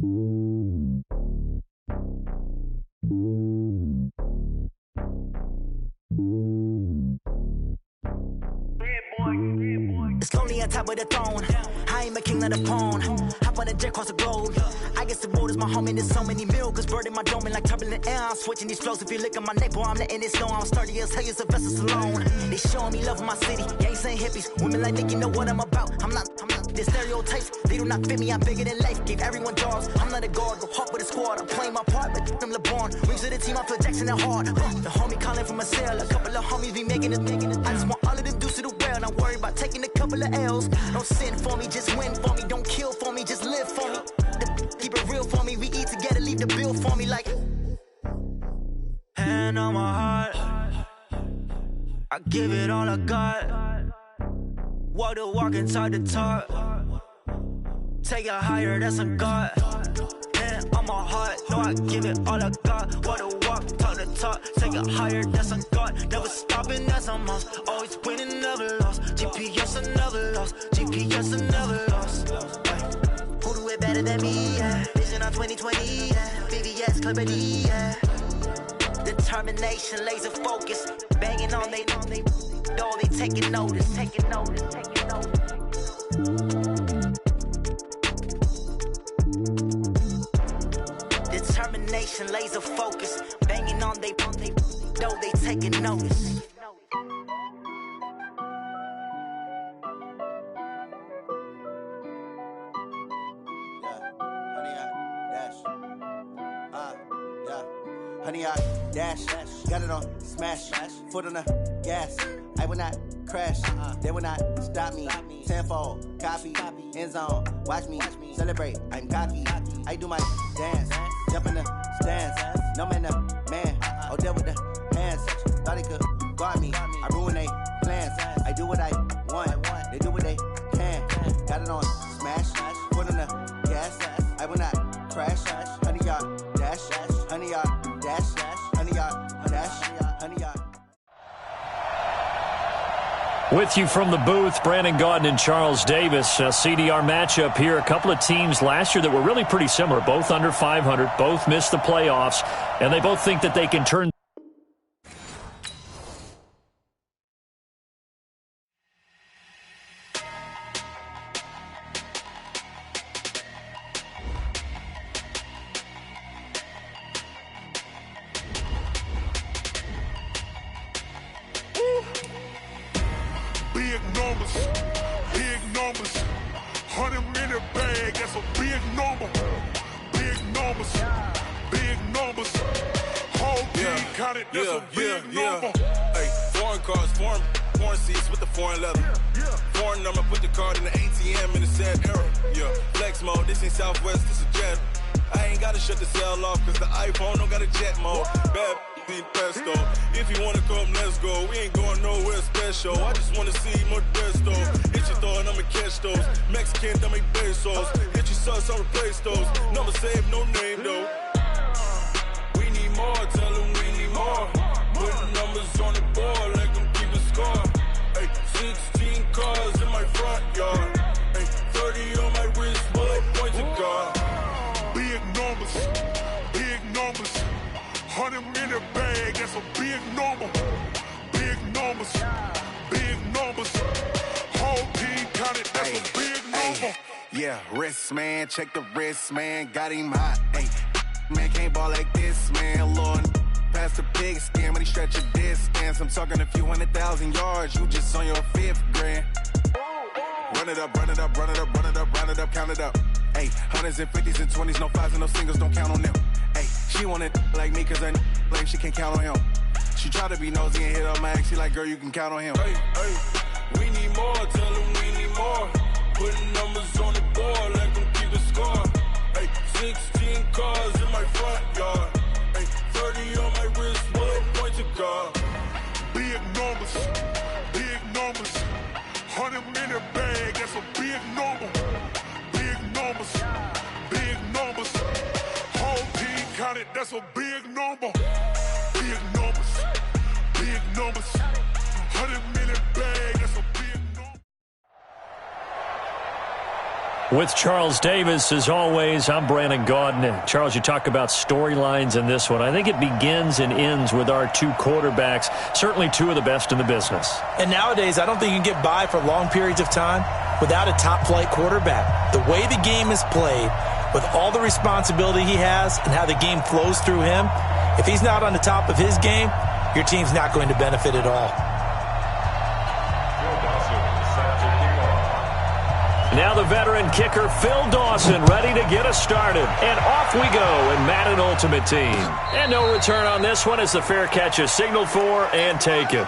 It's lonely on top of the throne. I ain't a king of the pawn. Hop on a jet across the globe. I guess the road is my home and there's so many milkers bird in my dome and like turbulent air. I'm switching these flows. If you look at my neck, boy, I'm letting it snow. I'm sturdy as hell, a vessel alone. They showing me love in my city. Gangs ain't hippies. Women like Nick, you know what I'm about. I'm not the stereotypes. They do not fit me. I'm bigger than life. Gave everyone jobs. I'm not a guard. Go hard with a squad. I'm playing my part, but them LeBron. Rings to the team. I feel Jackson at heart. The homie calling from a cell. A couple of homies be making it. I just want all of them dudes to the well. Not worry about taking a couple of L's. Don't sin for me, just win for me. Don't kill for me, just live for me. Keep it real for me. We eat together, leave the bill for me like. Hand on my heart, I give it all I got. Walk the walk and talk the talk. Take it higher, that's a God. Hand on my heart, no, I give it all I got. Walk the walk, talk the talk. Take it higher, that's a God. Never stopping, that's a must. Always winning, never lost. GPS, I never lost. GPS, I never lost. Who do it better than me? Yeah. Vision on 2020. Yeah. VVS, Clarity. Yeah. Determination, laser focus. Banging on they know they taking notice. Taking notice. Taking notice. Determination, laser focus. Banging on they know they taking notice. Honey, I dash, got it on smash, foot on the gas. I will not crash, they will not stop me. Tenfold, copy, end zone, watch me celebrate. I'm cocky, I do my dance, jump in the stands. No man, man, oh there with the hands. Thought they could guard me, I ruin they plans. I do what I want, they do what they can. Got it on smash, foot on the gas. I will not crash, honey, y'all dash, honey, y'all. Dash, honey, dash, honey, With you from the booth, Brandon Gaudin and Charles Davis. CDR matchup here. A couple of teams last year that were really pretty similar. Both under 500, both missed the playoffs, and they both think that they can turn. Big numbers, 100-minute bag, that's a big number. Big numbers, whole team counted, that's a big number. Hey, foreign cars, foreign seats with the foreign leather. Foreign number, put the card in the ATM in the sad era. Yeah, flex mode, this ain't Southwest, this a jet. I ain't gotta shut the cell off, cause the iPhone don't got a jet mode. Bad need pesto. If you wanna come, let's go. We ain't going nowhere special. I just wanna see Modesto. Hit your throw and I'ma catch those. Mexican, I make pesos. Hit your sauce, I'll replace those. Number saved, no name though. We need more, tell them we need more. Putting numbers on the board, let them keep the score. Hey, 16 cars in my front yard. Hey, 30 on my wrist, bullet points of God. Big numbers, 100-minute bag, that's a big number. Big numbers, whole team counted, that's a big number. Yeah, wrist man, check the wrist man, got him hot. Hey, man can't ball like this, man. Lord, past the pig skin when he stretch a distance. I'm talking a few 100,000 yards, you just on your 5th grand. Run it up, run it up, run it up, run it up, run it up, count it up. Hey, 100s and 50s and 20s, no 5s and no singles, don't count on them. Hey, she want it like me cause her lame, she can't count on him. She try to be nosy and hit up my ex, she like, girl, you can count on him. Hey, we need more, tell them we need more. Putting numbers on the board, let them keep the score. Hey, 16 cars in my front yard. Hey, 30 on my wrist, bullet points of God. Big numbers, 100-minute bag, that's a big number. Big numbers, whole team counted, that's a big number. Big numbers, 100-minute bag, that's a big number. With Charles Davis, as always, I'm Brandon Gaudin. Charles, you talk about storylines in this one. I think it begins and ends with our two quarterbacks, certainly two of the best in the business. And nowadays, I don't think you can get by for long periods of time without a top-flight quarterback. The way the game is played, with all the responsibility he has and how the game flows through him, if he's not on the top of his game, your team's not going to benefit at all. Now the veteran kicker, Phil Dawson, ready to get us started. And off we go in Madden Ultimate Team. And no return on this one as the fair catch is signaled for and taken.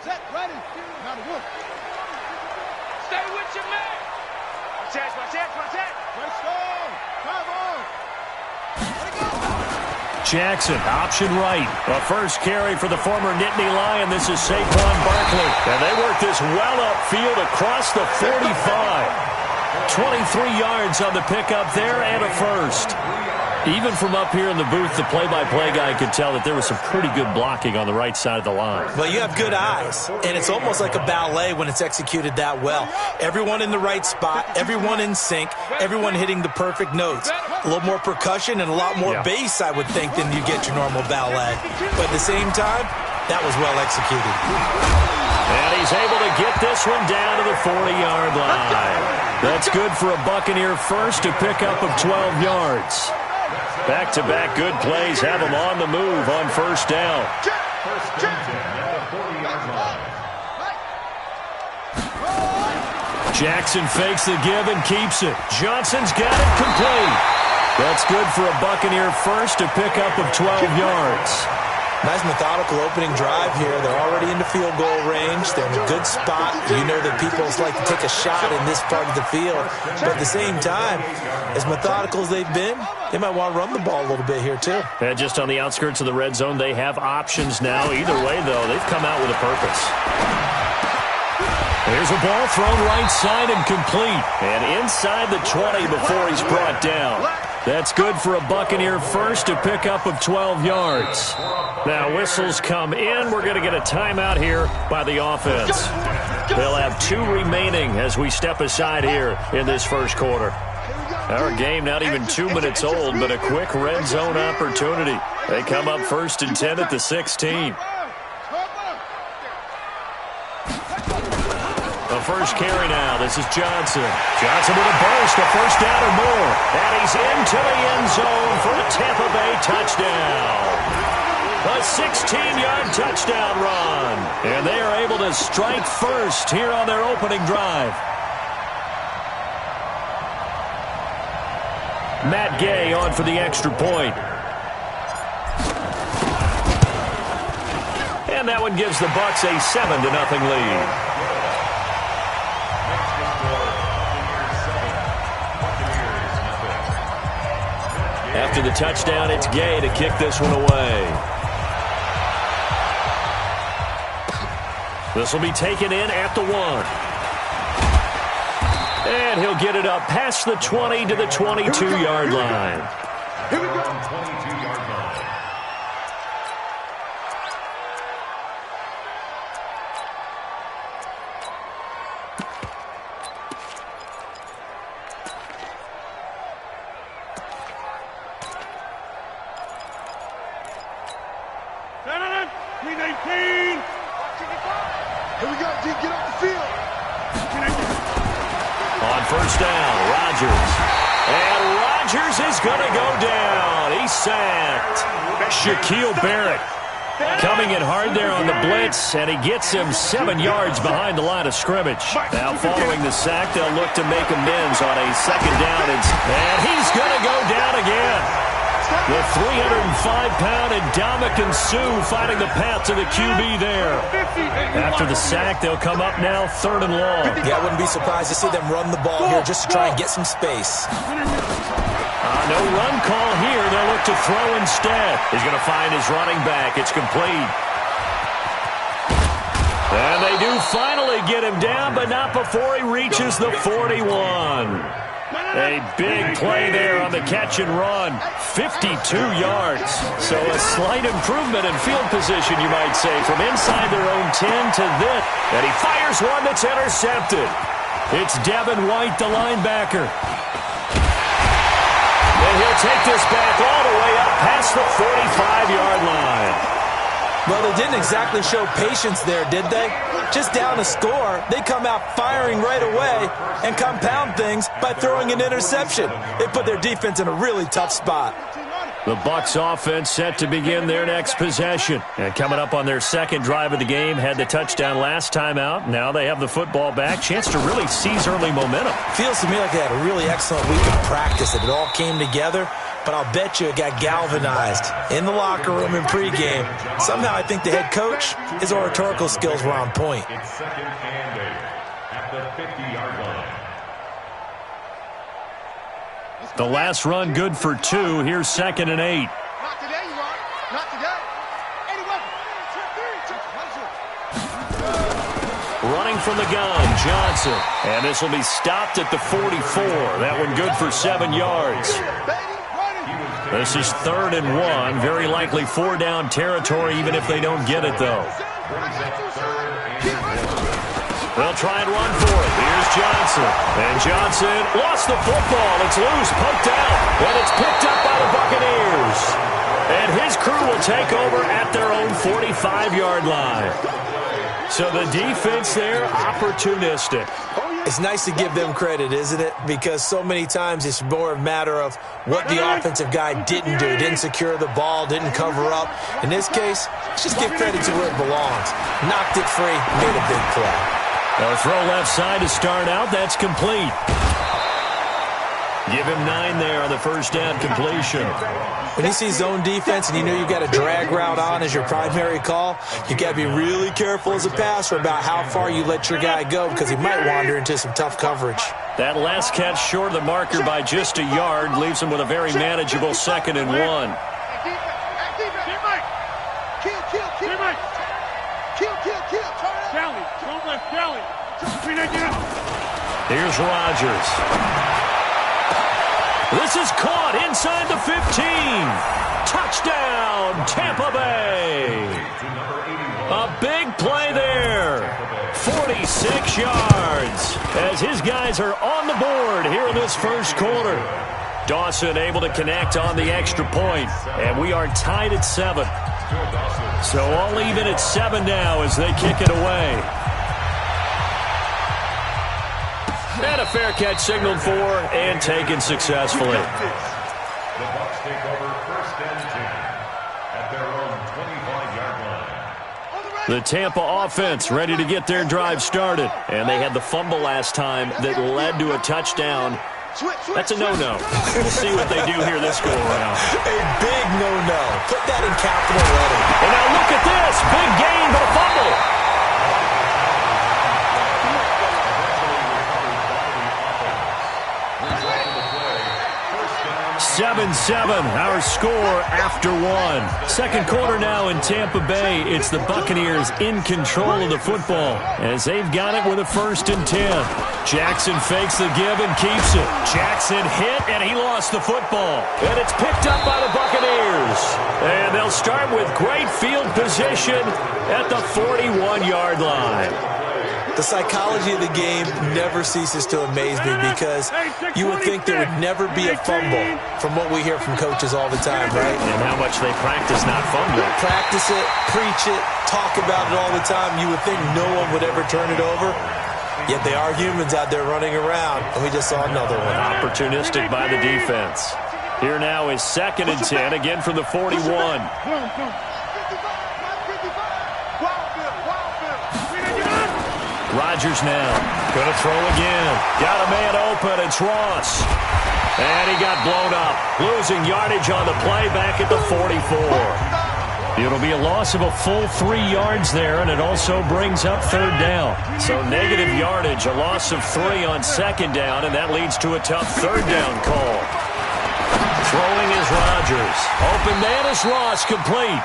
Set, ready. Now to work. Stay with your man. Watch it. Let's go. Come on. Let it go. Jackson, option right. A first carry for the former Nittany Lion. This is Saquon Barkley. And they work this well upfield across the 45. 23 yards on the pickup there and a first. Even from up here in the booth, the play-by-play guy could tell that there was some pretty good blocking on the right side of the line. Well, you have good eyes, and it's almost like a ballet when it's executed that well. Everyone in the right spot, everyone in sync, everyone hitting the perfect notes. A little more percussion and a lot more bass, I would think, than you get your normal ballet. But at the same time, that was well executed. And he's able to get this one down to the 40-yard line. That's good for a Buccaneer first to pick up of 12 yards. Back-to-back good plays have him on the move on first down. Jackson fakes the give and keeps it. Johnson's got it complete. That's good for a Buccaneer first to pick up of 12 yards. Nice methodical opening drive here. They're already into field goal range. They're in a good spot. You know that people like to take a shot in this part of the field. But at the same time, as methodical as they've been, they might want to run the ball a little bit here too. And just on the outskirts of the red zone, they have options now. Either way, though, they've come out with a purpose. Here's a ball thrown right side and complete. And inside the 20 before he's brought down. That's good for a Buccaneer first to pick up of 12 yards. Now whistles come in. We're going to get a timeout here by the offense. They'll have 2 remaining as we step aside here in this first quarter. Our game not even 2 minutes old, but a quick red zone opportunity. They come up 1st and 10 at the 16. The first carry now. This is Johnson. Johnson with a burst, a first down or more. And he's into the end zone for a Tampa Bay touchdown. A 16-yard touchdown run. And they are able to strike first here on their opening drive. Matt Gay on for the extra point. And that one gives the Bucs a 7-0 lead. After the touchdown, it's Gay to kick this one away. This will be taken in at the 1. And he'll get it up past the 20 to the 22-yard line. Here we go. 22-yard line. Here we go, G, get off the first down. Rodgers. And Rodgers is going to go down. He's sacked. Shaquille Barrett coming in hard there on the blitz, and he gets him 7 yards behind the line of scrimmage. Now following the sack, they'll look to make amends on a second down, and he's going to go down again. The 305-pound Ndamukong Suh finding the path to the QB there. After the sack, they'll come up now 3rd and long. Yeah, I wouldn't be surprised to see them run the ball here just to try and get some space. No run call here. They'll look to throw instead. He's going to find his running back. It's complete. And they do finally get him down, but not before he reaches the 41. A big play there on the catch and run. 52 yards. So a slight improvement in field position, you might say, from inside their own 10 to this. And he fires one that's intercepted. It's Devin White, the linebacker. And he'll take this back all the way up past the 45-yard line. Well, they didn't exactly show patience there, did they? Just down a score, they come out firing right away and compound things by throwing an interception. They put their defense in a really tough spot. The Bucs offense set to begin their next possession. And coming up on their second drive of the game, had the touchdown last time out. Now they have the football back. Chance to really seize early momentum. Feels to me like they had a really excellent week of practice. It all came together. But I'll bet you it got galvanized in the locker room in pregame. Somehow I think the head coach, his oratorical skills were on point. It's second and 8 at the 50-yard line. The last run good for 2. Here's 2nd and 8. Not today, you are. Not today. 81. Running from the gun, Johnson. And this will be stopped at the 44. That one good for 7 yards. This is 3rd and 1. Very likely 4-down territory, even if they don't get it, though. They'll try and run for it. Here's Johnson. And Johnson lost the football. It's loose, poked out. And it's picked up by the Buccaneers. And his crew will take over at their own 45-yard line. So the defense there, opportunistic. It's nice to give them credit, isn't it? Because so many times it's more a matter of what the offensive guy didn't do. Didn't secure the ball, didn't cover up. In this case, let's just give credit to where it belongs. Knocked it free, made a big play. They'll throw left side to start out. That's complete. Give him 9 there on the first down completion. When you see zone defense and you know you've got a drag route on as your primary call, you got to be really careful as a passer about how far you let your guy go because he might wander into some tough coverage. That last catch short of the marker by just a yard leaves him with a very manageable 2nd and 1. Here's Rodgers. This is caught inside the 15. Touchdown, Tampa Bay. A big play there. 46 yards as his guys are on the board here in this first quarter. Dawson able to connect on the extra point, and we are tied at 7. So all even at 7 now as they kick it away. And a fair catch signaled for and taken successfully. The Bucs take over 1st and 10 at their own 25-yard line. The Tampa offense ready to get their drive started. And they had the fumble last time that led to a touchdown. That's a no-no. We'll see what they do here this go-around. A big no-no. Put that in capital letters. And now look at this. Big gain, but a fumble. 7-7, our score after 1. Second quarter now in Tampa Bay. It's the Buccaneers in control of the football as they've got it with a 1st and 10. Jackson fakes the give and keeps it. Jackson hit, and he lost the football. And it's picked up by the Buccaneers. And they'll start with great field position at the 41-yard line. The psychology of the game never ceases to amaze me because you would think there would never be a fumble from what we hear from coaches all the time, right? And how much they practice not fumbling. Practice it, preach it, talk about it all the time. You would think no one would ever turn it over. Yet they are humans out there running around, and we just saw another one. Opportunistic by the defense. Here now is 2nd and 10, again from the 41. Rodgers now. Going to throw again. Got a man open. It's Ross. And he got blown up. Losing yardage on the play back at the 44. It'll be a loss of a full 3 yards there, and it also brings up 3rd down. So negative yardage, a loss of 3 on 2nd down, and that leads to a tough 3rd down call. Throwing is Rodgers. Open man is Ross, complete.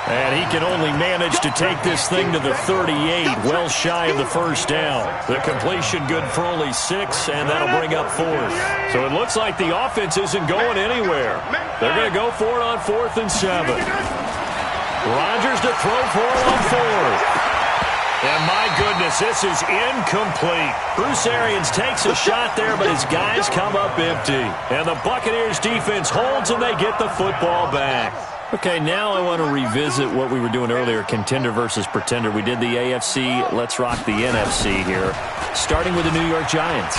And he can only manage to take this thing to the 38, well shy of the 1st down. The completion good for only 6, and that'll bring up 4th. So it looks like the offense isn't going anywhere. They're going to go for it on 4th and 7. Rodgers to throw for it on 4th. And my goodness, this is incomplete. Bruce Arians takes a shot there, but his guys come up empty. And the Buccaneers defense holds, and they get the football back. Okay, now I want to revisit what we were doing earlier, contender versus pretender. We did the AFC. Let's rock the NFC here, starting with the New York Giants.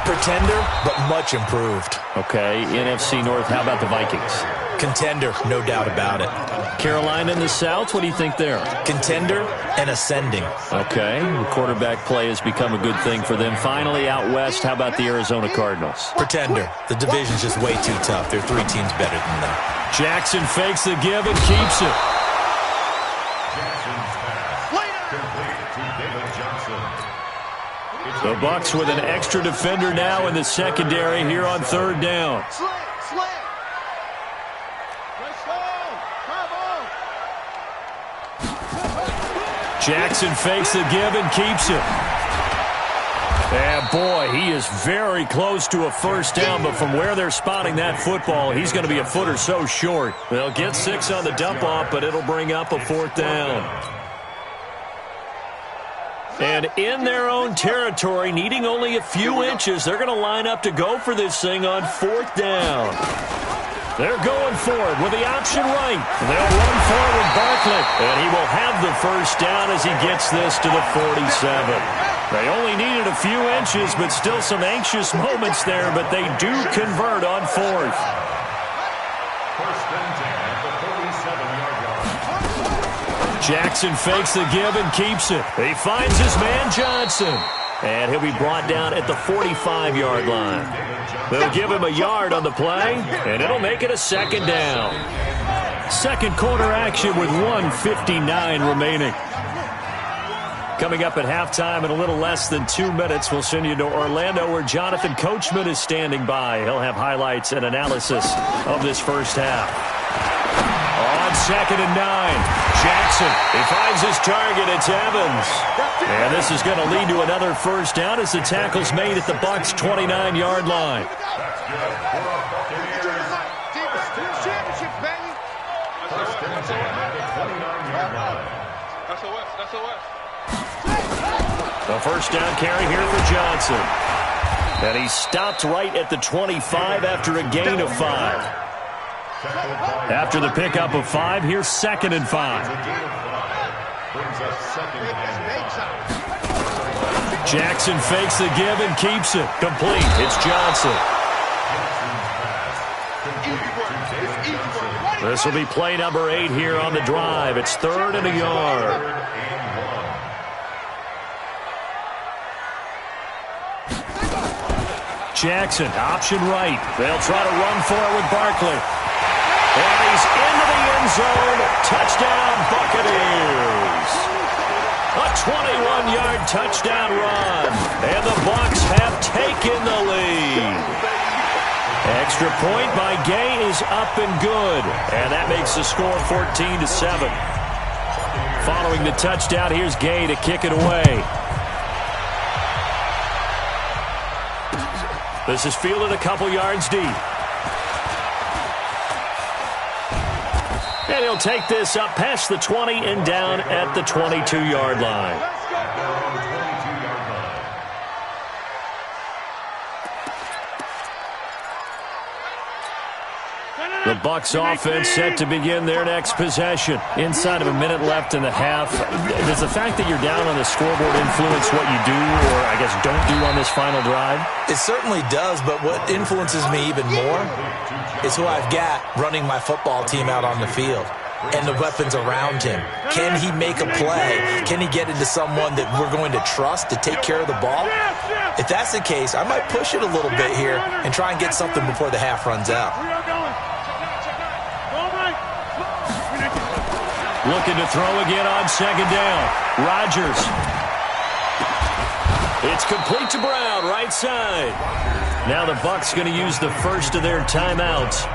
Pretender, but much improved. Okay, NFC North, how about the Vikings? Contender, no doubt about it. Carolina in the South, what do you think there? Contender and ascending. Okay, the quarterback play has become a good thing for them. Finally, out west, how about the Arizona Cardinals? Pretender. The division's just way too tough. There are 3 teams better than them. Jackson fakes the give and keeps it. The Bucs with an extra defender now in the secondary here on 3rd down. Jackson fakes the give and keeps it. And boy, he is very close to a 1st down, but from where they're spotting that football, he's going to be a foot or so short. They'll get 6 on the dump off, but it'll bring up a 4th down. And in their own territory, needing only a few inches, they're going to line up to go for this thing on 4th down. They're going for it with the option right. They'll run forward with Barkley, and he will have the 1st down as he gets this to the 47. They only needed a few inches, but still some anxious moments there, but they do convert on 4th. 1st and 10 at the 47-yard line. Jackson fakes the give and keeps it. He finds his man Johnson. And he'll be brought down at the 45-yard line. They'll give him a yard on the play, and it'll make it a 2nd down. 2nd quarter action with 1:59 remaining. Coming up at halftime in a little less than 2 minutes, we'll send you to Orlando where Jonathan Coachman is standing by. He'll have highlights and analysis of this 1st half. On 2nd and 9, Jackson, he finds his target. It's Evans. And this is going to lead to another 1st down as the tackle's made at the Bucs' 29-yard line. The 1st down carry here for Johnson. And he stopped right at the 25 after a gain of 5. After the pickup of 5, here's 2nd and 5. Jackson fakes the give and keeps it. Complete. It's Johnson. This will be play number 8 here on the drive. It's 3rd and a yard. Jackson, option right. They'll try to run for it with Barkley. And he's into the end zone. Touchdown, Buccaneers. A 21-yard touchdown run. And the Bucs have taken the lead. Extra point by Gay is up and good. And that makes the score 14-7. Following the touchdown, here's Gay to kick it away. This is fielded a couple yards deep. And he'll take this up past the 20 and down at the 22-yard line. The Bucs offense set to begin their next possession. Inside of a minute left in the half. Does the fact that you're down on the scoreboard influence what you do, or I guess don't do on this final drive? It certainly does, but what influences me even more is who I've got running my football team out on the field and the weapons around him. Can he make a play? Can he get into someone that we're going to trust to take care of the ball? If that's the case, I might push it a little bit here and try and get something before the half runs out. Looking to throw again on second down. Rodgers. It's complete to Brown, right side. Now the Bucs going to use the first of their timeouts,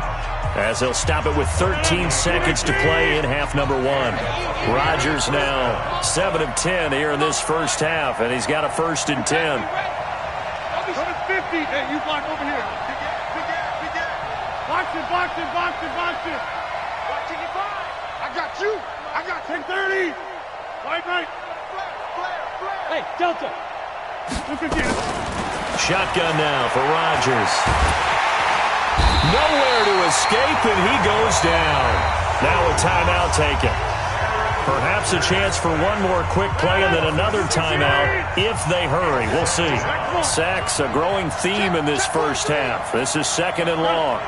as they'll stop it with 13 seconds to play in half number 1. Rodgers now 7 of 10 here in this first half, and he's got a 1st and 10. 50. Hey, you block over here. Big gap. Box it. I got you. I got 10-30. Right. Hey, Delta. Shotgun now for Rodgers. Nowhere to escape, and he goes down. Now a timeout taken. Perhaps a chance for one more quick play and then another timeout if they hurry. We'll see. Sacks, a growing theme in this first half. This is 2nd and long.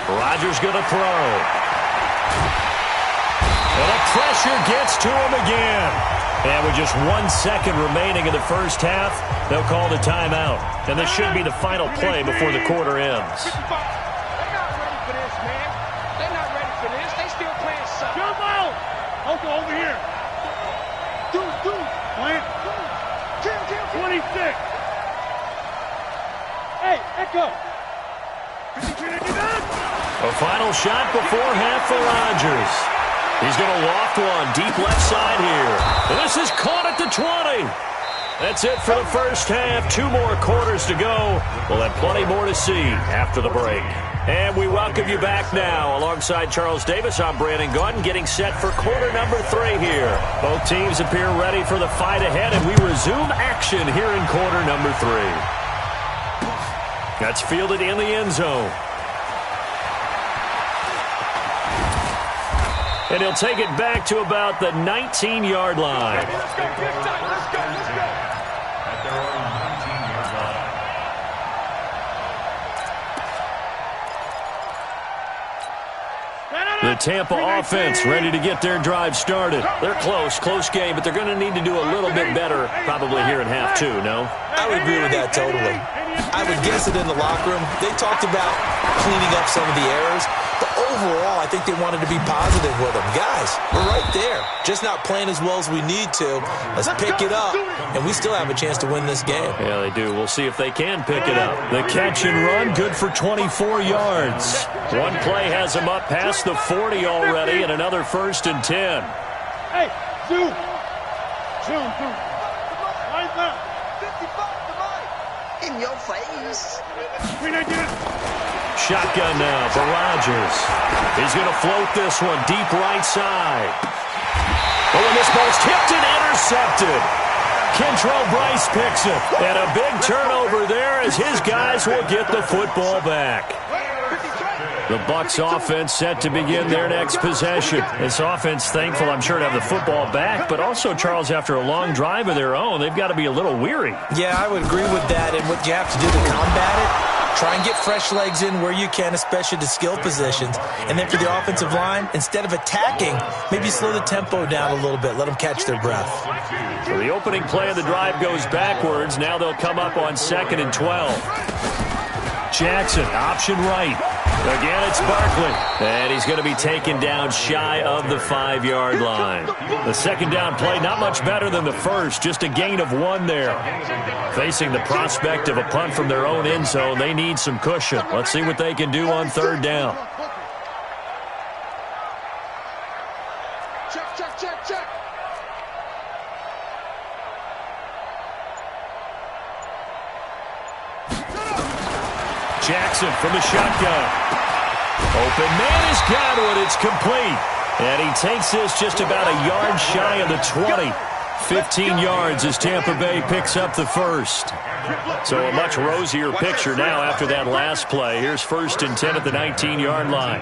Rodgers going to throw. And the pressure gets to him again. And with just 1 second remaining in the first half, they'll call the timeout. And this should be the final play before the quarter ends. They're not ready for this, man. They're not ready for this. They still playing suck. Jump out! Okay, over here. Dude. Plant. 26. Hey, Echo. A final shot before half for Rodgers. He's going to loft one deep left side here. And this is caught at the 20. That's it for the first half. 2 more quarters to go. We'll have plenty more to see after the break. And we welcome you back now. Alongside Charles Davis, I'm Brandon Gaudin, getting set for quarter number 3 here. Both teams appear ready for the fight ahead, and we resume action here in quarter number 3. That's fielded in the end zone. And he'll take it back to about the 19-yard line. Let's go. At their own 19-yard line. The Tampa offense ready to get their drive started. They're close game, but they're going to need to do a little bit better probably here in half 2, no? I would agree with that totally. I would guess it in the locker room. They talked about cleaning up some of the errors, but overall, I think they wanted to be positive with them. Guys, we're right there. Just not playing as well as we need to. Let's pick it up, and we still have a chance to win this game. Yeah, they do. We'll see if they can pick it up. The catch and run, good for 24 yards. One play has them up past the 40 already, and another 1st and 10. Hey, zoom. Right there. 55 to mine. In your face. Shotgun now for Rodgers. He's going to float this one deep right side. Oh, and this ball's tipped and intercepted. Kentrell Bryce picks it. And a big turnover there as his guys will get the football back. The Bucs offense set to begin their next possession. This offense thankful, I'm sure, to have the football back, but also, Charles, after a long drive of their own, they've got to be a little weary. Yeah, I would agree with that, and what you have to do to combat it, try and get fresh legs in where you can, especially the skill positions. And then for the offensive line, instead of attacking, maybe slow the tempo down a little bit, let them catch their breath. So the opening play of the drive goes backwards. Now they'll come up on 2nd and 12. Jackson, option right. Again, it's Barkley. And he's going to be taken down shy of the 5-yard line. The second down play, not much better than the first. Just a gain of 1 there. Facing the prospect of a punt from their own end zone, they need some cushion. Let's see what they can do on 3rd down. Check. Jackson from the shotgun. Open man has got it. It's complete. And he takes this just about a yard shy of the 20. 15 yards as Tampa Bay picks up the first. So a much rosier picture now after that last play. Here's 1st and 10 at the 19-yard line.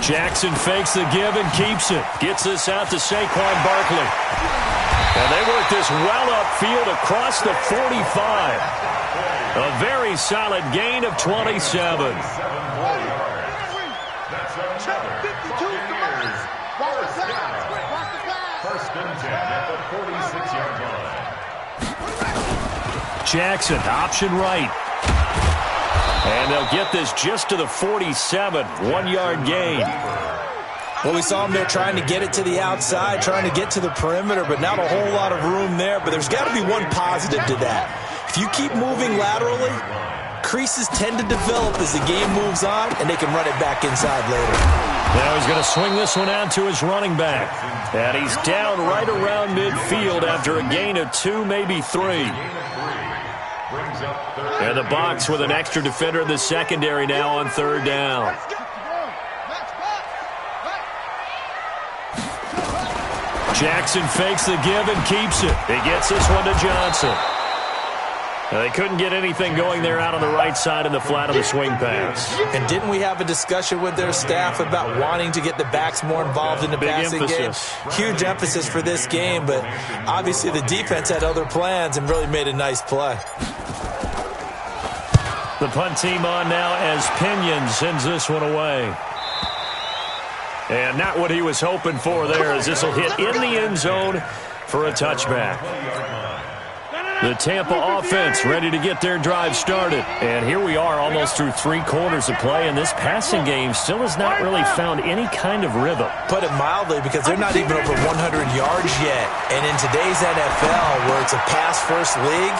Jackson fakes the give and keeps it. Gets this out to Saquon Barkley. And they work this well upfield across the 45. A very solid gain of 27. Jackson, option right. And they'll get this just to the 47, 1-yard gain. Well, we saw him there trying to get it to the outside, trying to get to the perimeter, but not a whole lot of room there. But there's got to be one positive to that. If you keep moving laterally, creases tend to develop as the game moves on, and they can run it back inside later. Now he's going to swing this one out to his running back. And he's down right around midfield after a gain of 2, maybe 3. And the Bucs with an extra defender in the secondary now on 3rd down. Jackson fakes the give and keeps it. He gets this one to Johnson. They couldn't get anything going there out on the right side in the flat of the swing pass. And didn't we have a discussion with their staff about wanting to get the backs more involved in the passing game? Huge emphasis for this game, but obviously the defense had other plans and really made a nice play. The punt team on now as Pinion sends this one away. And not what he was hoping for there, as this will hit in the end zone for a touchback. The Tampa offense ready to get their drive started. And here we are almost through 3 quarters of play, and this passing game still has not really found any kind of rhythm. Put it mildly, because they're not even over 100 yards yet. And in today's NFL, where it's a pass-first league,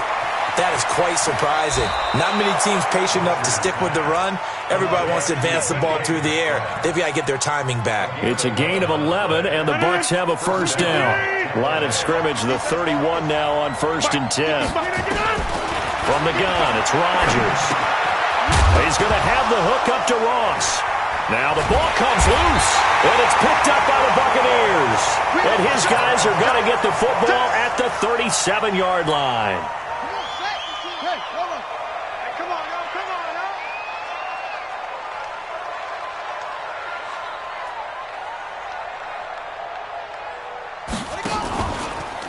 that is quite surprising. Not many teams patient enough to stick with the run. Everybody wants to advance the ball through the air. They've got to get their timing back. It's a gain of 11, and the Bucs have a 1st down. Line of scrimmage, the 31 now on 1st and 10. From the gun, it's Rodgers. He's going to have the hook up to Ross. Now the ball comes loose, and it's picked up by the Buccaneers. And his guys are going to get the football at the 37-yard line.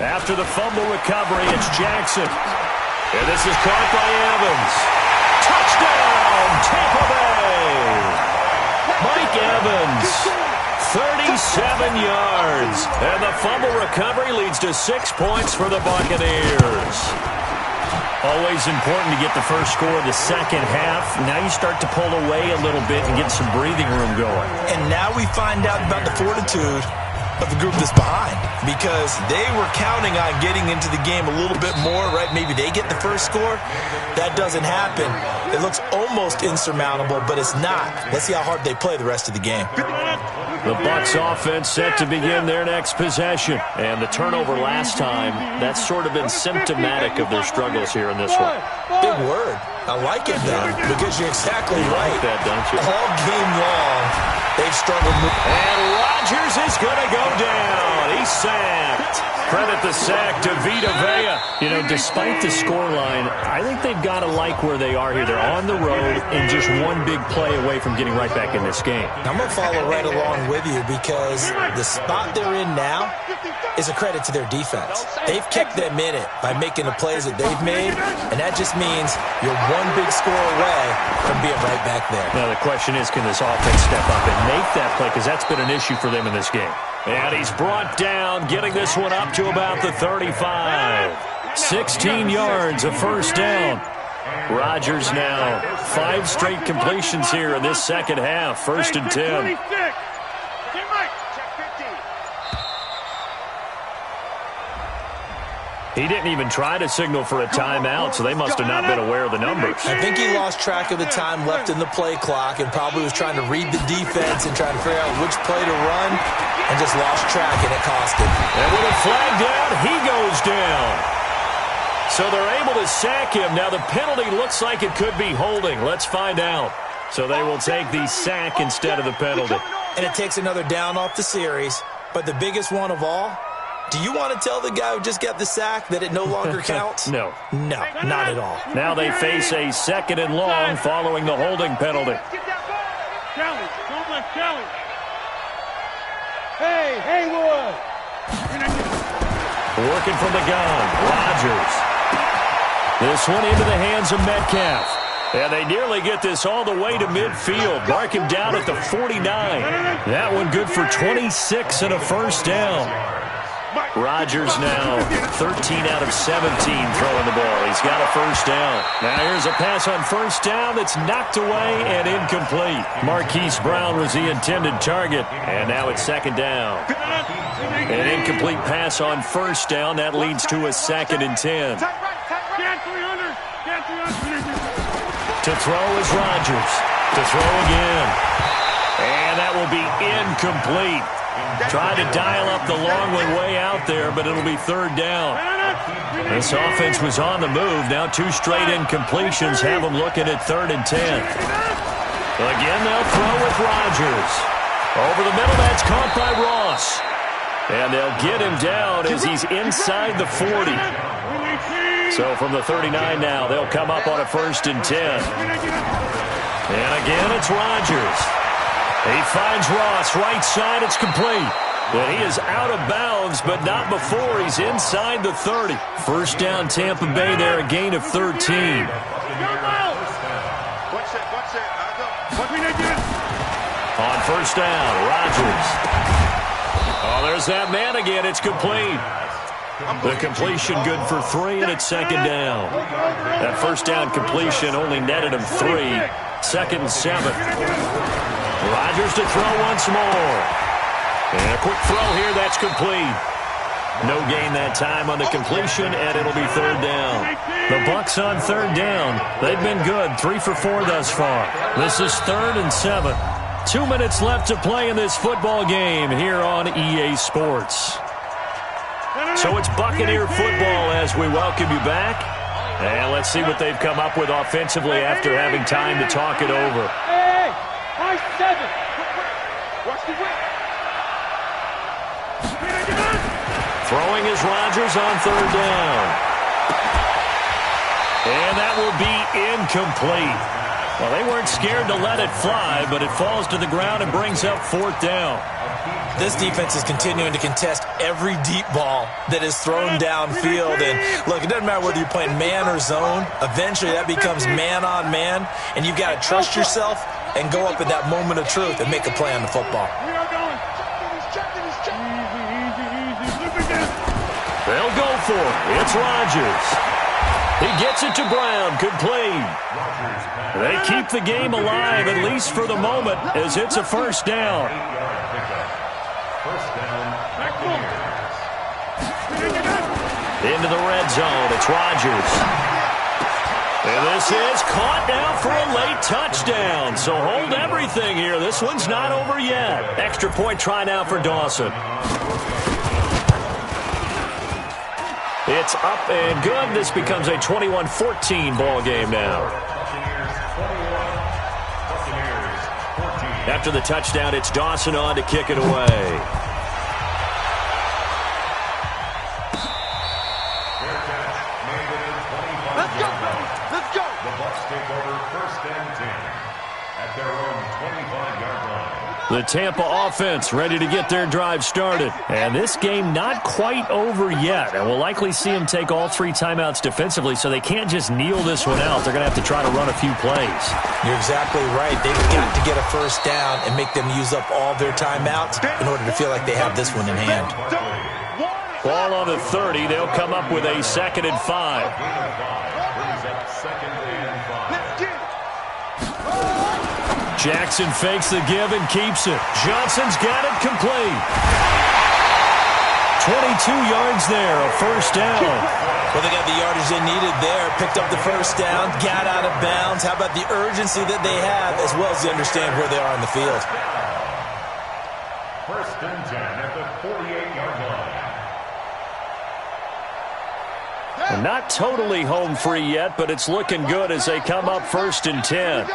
After the fumble recovery, it's Jackson. And this is caught by Evans. Touchdown, Tampa Bay! Mike Evans, 37 yards. And the fumble recovery leads to 6 points for the Buccaneers. Always important to get the first score of the second half. Now you start to pull away a little bit and get some breathing room going. And now we find out about the fortitude of the group that's behind, because they were counting on getting into the game a little bit more, right? Maybe they get the first score. That doesn't happen. It looks almost insurmountable, but it's not. Let's see how hard they play the rest of the game. The Bucs offense set to begin their next possession. And the turnover last time, that's sort of been symptomatic of their struggles here in this one. Big word. I like it, though, because you're exactly right. Like that, don't you? All game long, they've struggled. And Rodgers is going to go down. He's sacked. Credit the sack to Vita Vea. You know, despite the scoreline, I think they've got to like where they are here. They're on the road and just one big play away from getting right back in this game. I'm going to follow right along with you, because the spot they're in now is a credit to their defense. They've kept them in it by making the plays that they've made, and that just means you're one big score away from being right back there. Now the question is, can this offense step up and make that play, because that's been an issue for them in this game. And he's brought down, getting this one up to about the 35. 16 yards, a 1st down. Rodgers now 5 straight completions here in this second half. 1st and 10. He didn't even try to signal for a timeout, so they must have not been aware of the numbers. I think he lost track of the time left in the play clock and probably was trying to read the defense and trying to figure out which play to run, and just lost track, and it cost him. And with a flag down, he goes down. So they're able to sack him. Now the penalty looks like it could be holding. Let's find out. So they will take the sack instead of the penalty. And it takes another down off the series. But the biggest one of all, do you want to tell the guy who just got the sack that it no longer counts? No. No, not at all. Now they face a 2nd and long following the holding penalty. Challenge. Don't let challenge. Hey, Haywood. Working from the gun, Rodgers. This one into the hands of Metcalf. And they nearly get this all the way to midfield. Mark him down at the 49. That one good for 26 and a first down. Rodgers now 13 out of 17 throwing the ball. He's got a first down. Now here's a pass on first down that's knocked away and incomplete. Marquise Brown was the intended target. And now it's 2nd down. An incomplete pass on first down. That leads to a 2nd and 10. To throw is Rodgers. To throw again. And that will be incomplete. Tried to dial up the long one way out there, but it'll be 3rd down. This offense was on the move. Now 2 straight incompletions have them looking at 3rd and 10. Again, they'll throw with Rodgers. Over the middle, that's caught by Ross. And they'll get him down as he's inside the 40. So from the 39 now, they'll come up on a 1st and 10. And again, it's Rodgers. He finds Ross, right side, it's complete. But he is out of bounds, but not before he's inside the 30. First down, Tampa Bay there, a gain of 13. On first down, Rodgers. Oh, there's that man again, it's complete. The completion good for 3, and it's 2nd down. That first down completion only netted him 3. 2nd and 7. Rodgers to throw once more. And a quick throw here, that's complete. No gain that time on the completion, and it'll be 3rd down. The Bucs on 3rd down. They've been good, 3 for 4 thus far. This is 3rd and 7. 2 minutes left to play in this football game here on EA Sports. So it's Buccaneer football as we welcome you back. And let's see what they've come up with offensively after having time to talk it over. Throwing is Rodgers on 3rd down. And that will be incomplete. Well, they weren't scared to let it fly, but it falls to the ground and brings up 4th down. This defense is continuing to contest every deep ball that is thrown downfield. And, look, it doesn't matter whether you're playing man or zone. Eventually, that becomes man-on-man, and you've got to trust yourself and go up at that moment of truth and make a play on the football. They'll go for it. It's Rodgers. He gets it to Brown. Complete. They keep the game alive, at least for the moment, as it's a first down. Into the red zone. It's Rodgers. And this is caught now for a late touchdown. So hold everything here. This one's not over yet. Extra point try now for Dawson. It's up and good. This becomes a 21-14 ball game now. After the touchdown, it's Dawson on to kick it away. Let's go. The Bucs take over 1st and 10 at their own 25-yard line. The Tampa offense ready to get their drive started. And this game not quite over yet. And we'll likely see them take all 3 timeouts defensively, so they can't just kneel this one out. They're going to have to try to run a few plays. You're exactly right. They've got to get a first down and make them use up all their timeouts in order to feel like they have this one in hand. Ball on the 30. They'll come up with a 2nd and 5. Jackson fakes the give and keeps it. Johnson's got it complete. 22 yards there, a first down. Well, they got the yardage they needed there, picked up the first down, got out of bounds. How about the urgency that they have, as well as they understand where they are on the field? 1st and 10 at the 48-yard line. And not totally home free yet, but it's looking good as they come up 1st and 10.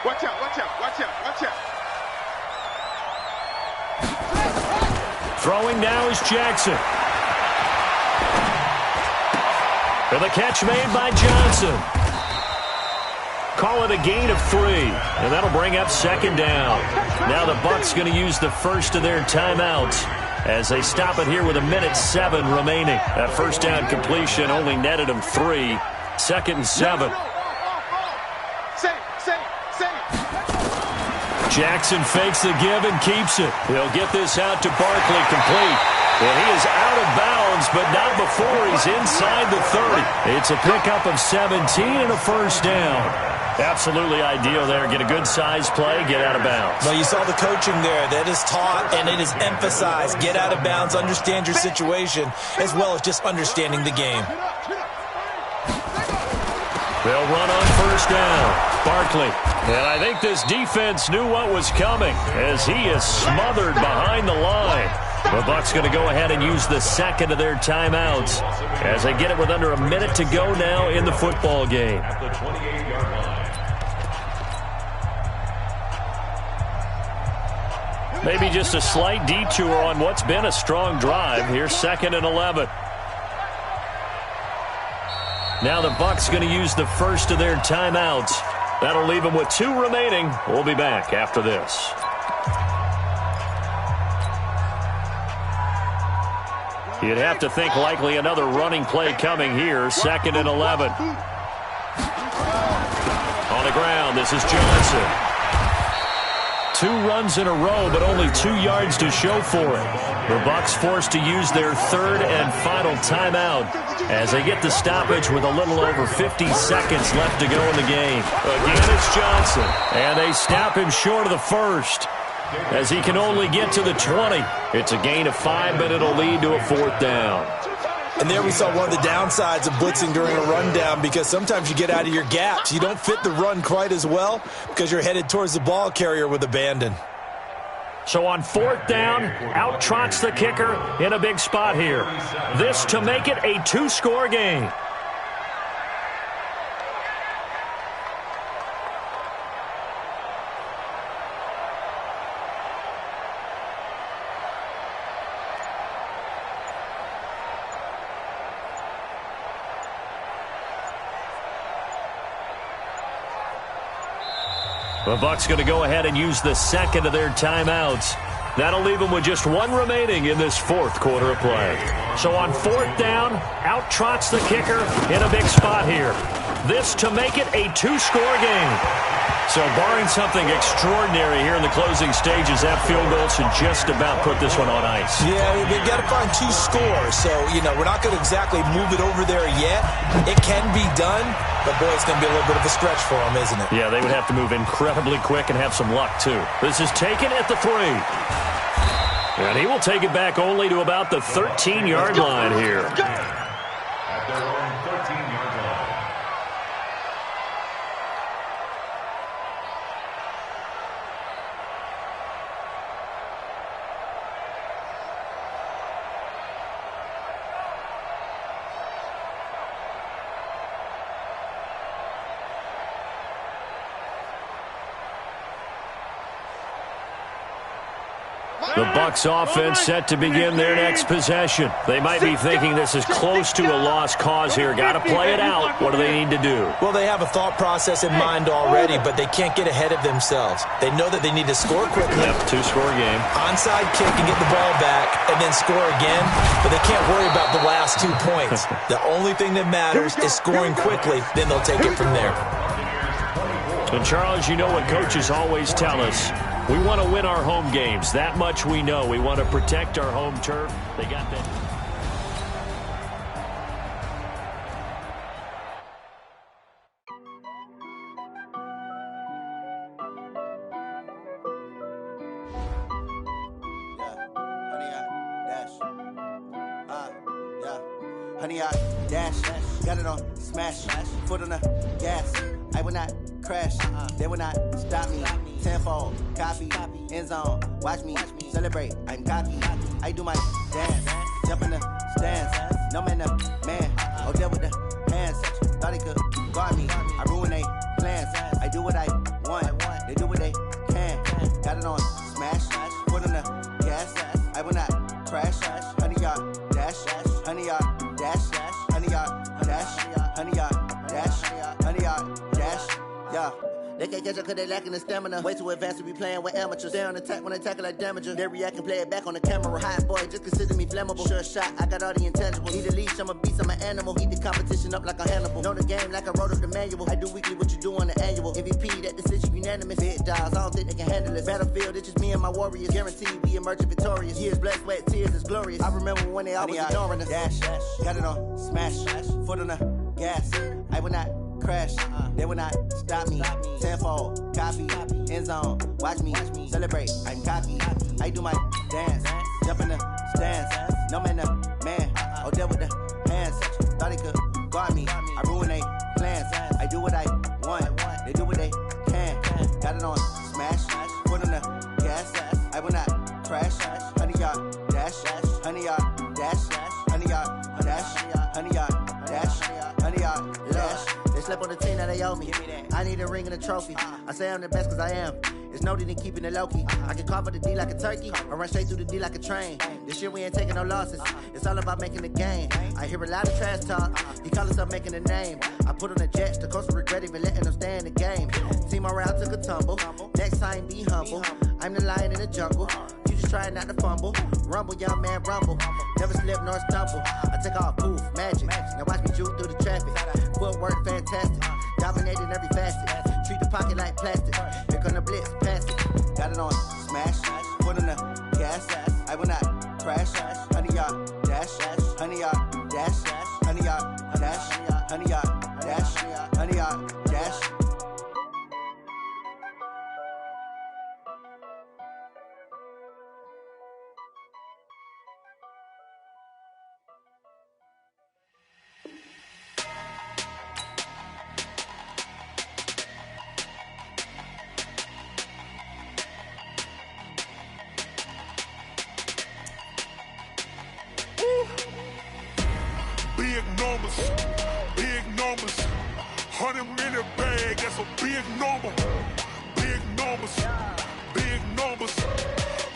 Watch out, watch out, watch out, watch out. Throwing now is Jackson. And the catch made by Johnson. Call it a gain of 3, and that'll bring up second down. Now the Bucs going to use the first of their timeouts as they stop it here with 1:07 remaining. That first down completion only netted them 3. 2nd and 7. Jackson fakes the give and keeps it. He'll get this out to Barkley, complete. And he is out of bounds, but not before he's inside the 30. It's a pickup of 17 and a first down. Absolutely ideal there. Get a good-sized play, get out of bounds. Well, you saw the coaching there. That is taught and it is emphasized. Get out of bounds, understand your situation, as well as just understanding the game. They'll run on first down. Barkley. And I think this defense knew what was coming as he is smothered behind the line. The Bucs going to go ahead and use the second of their timeouts as they get it with under a minute to go now in the football game. At the 28-yard line. Maybe just a slight detour on what's been a strong drive. Here's 2nd and 11. Now the Bucs going to use the first of their timeouts. That'll leave them with 2 remaining. We'll be back after this. You'd have to think likely another running play coming here. 2nd and 11. On the ground, this is Johnson. 2 runs in a row, but only 2 yards to show for it. The Bucs forced to use their 3rd and final timeout as they get the stoppage with a little over 50 seconds left to go in the game. Again, it's Johnson, and they stop him short of the first as he can only get to the 20. It's a gain of 5, but it'll lead to a 4th down. And there we saw one of the downsides of blitzing during a rundown, because sometimes you get out of your gaps. You don't fit the run quite as well because you're headed towards the ball carrier with abandon. So on 4th down, out trots the kicker in a big spot here. This to make it a 2-score game. The Bucs going to go ahead and use the second of their timeouts. That'll leave them with just 1 remaining in this 4th quarter of play. So on 4th down, out trots the kicker in a big spot here. This to make it a 2-score game. So barring something extraordinary here in the closing stages, that field goal should just about put this one on ice. Yeah, they've got to find 2 scores. So, we're not going to exactly move it over there yet. It can be done, but boy, it's going to be a little bit of a stretch for them, isn't it? Yeah, they would have to move incredibly quick and have some luck, too. This is taken at the 3. And he will take it back only to about the 13-yard line here. At their own 13-yard line. The Bucs offense set to begin their next possession. They might be thinking this is close to a lost cause here. Got to play it out. What do they need to do? Well, they have a thought process in mind already, but they can't get ahead of themselves. They know that they need to score quickly. Yep, 2-score game. Onside kick and get the ball back and then score again, but they can't worry about the last 2 points. The only thing that matters is scoring quickly, then they'll take it from there. And Charles, you know what coaches always tell us. We want to win our home games. That much we know. We want to protect our home turf. They got that. Honey, I dash, got it on smash, foot on the gas. I will not crash, they will not stop me. Tenfold, copy, end zone, watch me celebrate. I'm cocky, I do my dance, jump in the stands. No man, man, oh there with the hands. Thought he could guard me, I ruin they plans. I do what I want, they do what they can. Got it on smash, foot on the gas. I will not crash. can't catch up cause they lacking the stamina. Way too advanced to be playing with amateurs. Stay on attack when they tackle like damager. They react and play it back on the camera. Hot boy, just consider me flammable. Sure shot, I got all the intangibles. Need a leash, I'm a beast, I'm an animal. Eat the competition up like a Hannibal. Know the game like I wrote up the manual. I do weekly what you do on the annual. MVP, that decision unanimous. Big dogs, I don't think they can handle it. Battlefield, it's just me and my warriors. Guaranteed we emerging victorious. Years, blood, sweat, tears, it's glorious. I remember when they always ignoring us. Dash, got it on, smash, foot on the gas. I will not crash, they will not stop me. Tenfold, copy, end zone, watch me celebrate. I'm cocky, I do my dance, jump in the stands. No man, man, oh there with the hands. Thought they could guard me, I ruin they plans. I do what I want, they do what they can. Got it on, smash, foot on the gas. I will not crash, 100-yard dash, 100-yard dash, 100-yard dash, 100-yard dash, 100-yard dash. They slept on the team that they owe me. I need a ring and a trophy. I say I'm the best cause I am. It's noted in keeping it low-key. I can carve for the D like a turkey, or run straight through the D like a train. This year we ain't taking no losses. It's all about making the game. I hear a lot of trash talk. He call himself making a name. I put on the Jets. The coach will regret even letting them stay in the game. Team morale took a tumble. Next time be humble. I'm the lion in the jungle. You just trying not to fumble. Rumble, young man, rumble. Never slip nor stumble. I take off, poof, magic. Now watch me juke through the traffic. Footwork fantastic. Dominating every facet. Treat the pocket like plastic. Here come the blitz, pass it. Got it on, smash. Foot on the gas. I will not crash. 100-yard dash. 100-yard dash. 100-yard dash. 100-yard dash. 100-yard dash. Big numbers, 100-minute bag, that's a big number. Big numbers,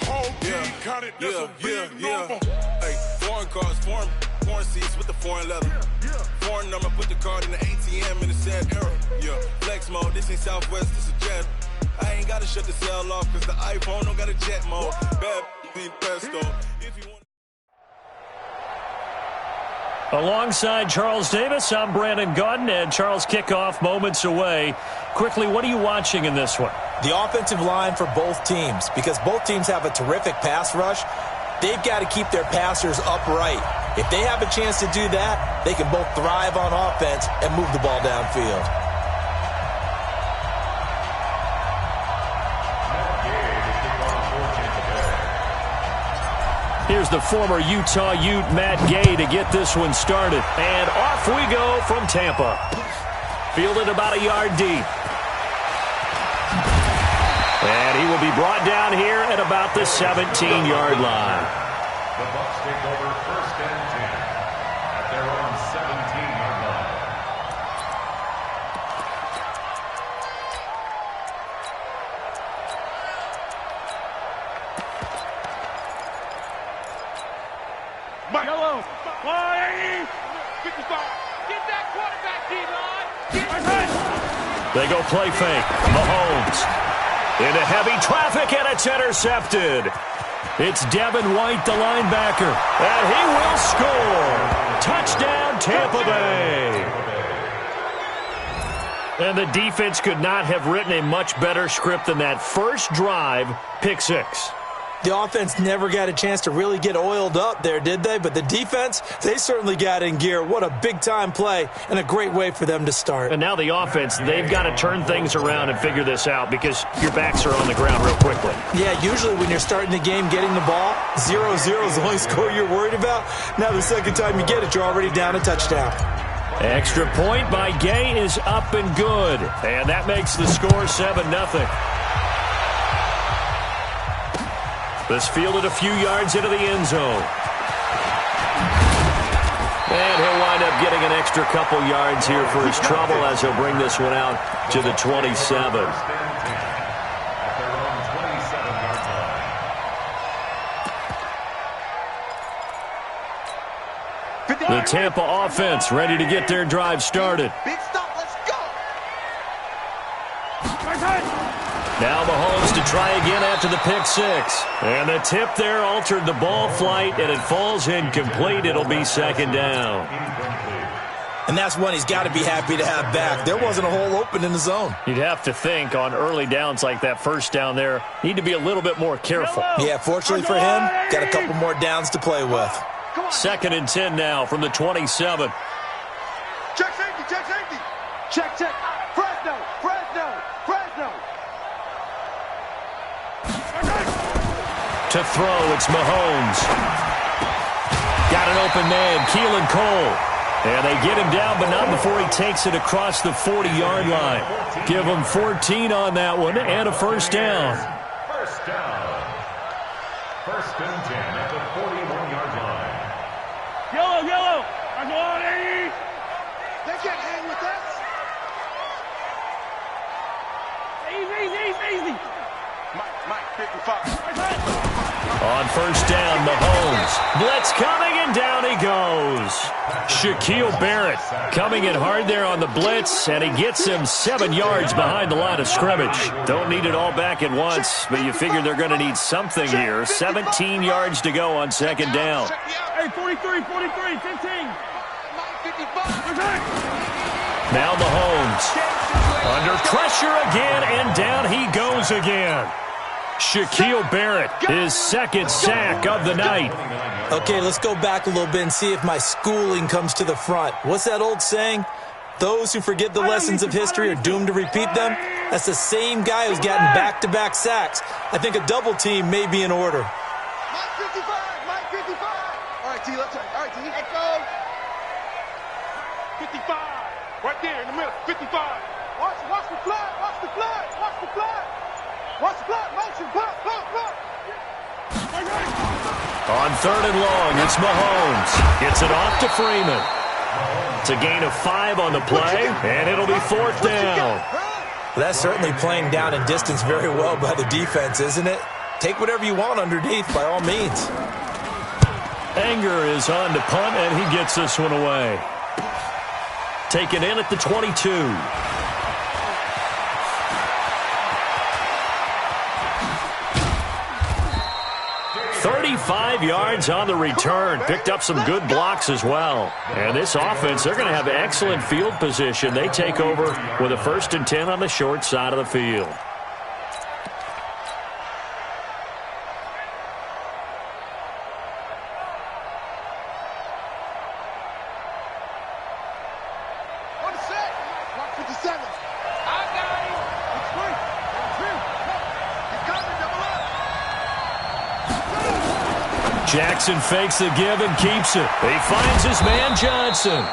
whole team counted, that's a big number. Hey, foreign cars, foreign seats with the foreign leather. Foreign number, put the card in the ATM in the sad era. Yeah, flex mode, this ain't Southwest, this is jet. I ain't gotta shut the cell off, cause the iPhone don't got a jet mode. Bad need pesto, if you want. Alongside Charles Davis, I'm Brandon Gaudin, and Charles, kickoff moments away. Quickly, what are you watching in this one? The offensive line for both teams, because both teams have a terrific pass rush. They've got to keep their passers upright. If they have a chance to do that, they can both thrive on offense and move the ball downfield. Here's the former Utah Ute, Matt Gay, to get this one started. And off we go from Tampa. Fielded about a yard deep. And he will be brought down here at about the 17-yard line. The Bucs take over 1st and 10 at their own 17-yard line. Yellow. 180. 55. Get that quarterback, D-line. They go play fake. Mahomes into heavy traffic, and it's intercepted. It's Devin White, the linebacker, and he will score. Touchdown, Tampa Bay. And the defense could not have written a much better script than that first drive, pick six. The offense never got a chance to really get oiled up there, did they? But the defense, they certainly got in gear. What a big-time play and a great way for them to start. And now the offense, they've got to turn things around and figure this out because your backs are on the ground real quickly. Yeah, usually when you're starting the game getting the ball, 0-0 is the only score you're worried about. Now the second time you get it, you're already down a touchdown. Extra point by Gay is up and good. And that makes the score 7-0. This fielded a few yards into the end zone. And he'll wind up getting an extra couple yards here for his trouble as he'll bring this one out to the 27. The Tampa offense ready to get their drive started. Big stop, let's go. Now Mahomes to try again after the pick six. And the tip there altered the ball flight, and it falls incomplete. It'll be second down. And that's one he's got to be happy to have back. There wasn't a hole open in the zone. You'd have to think on early downs like that first down there, need to be a little bit more careful. Yeah, fortunately for him, got a couple more downs to play with. Second and 10 now from the 27. Check safety, check safety. Check. Fresno. To throw, it's Mahomes. Got an open man, Keelan Cole. And they get him down, but not before he takes it across the 40-yard line. Give him 14 on that one and a first down. First down. First and 10 at the 41-yard line. Yellow. I'm on 80. They can't hang with us. Easy. Mike, 55. On first down, Mahomes. Blitz coming, and down he goes. Shaquille Barrett coming in hard there on the blitz, and he gets him 7 yards behind the line of scrimmage. Don't need it all back at once, but you figure they're going to need something here. 17 yards to go on second down. Hey, 43, 15. Now Mahomes. Under pressure again, and down he goes again. Shaquille Barrett, his second sack of the night. Okay, let's go back a little bit and see if my schooling comes to the front. What's that old saying? Those who forget the lessons of history are doomed to repeat them. That's the same guy who's gotten back-to-back sacks. I think a double team may be in order. Mike 55. All right, T, let's try. All right, T, let's go. 55. Right there in the middle, 55. Watch the flag. Watch the flag, motion, block. On third and long, it's Mahomes. Gets it off to Freeman. It's a gain of 5 on the play, and it'll be fourth down. That's certainly playing down in distance very well by the defense, isn't it? Take whatever you want underneath, by all means. Anger is on to punt, and he gets this one away. Taken in at the 22. 35 yards on the return. Picked up some good blocks as well. And this offense, they're going to have excellent field position. They take over with a first and 10 on the short side of the field. Jackson fakes the give and keeps it. He finds his man Johnson.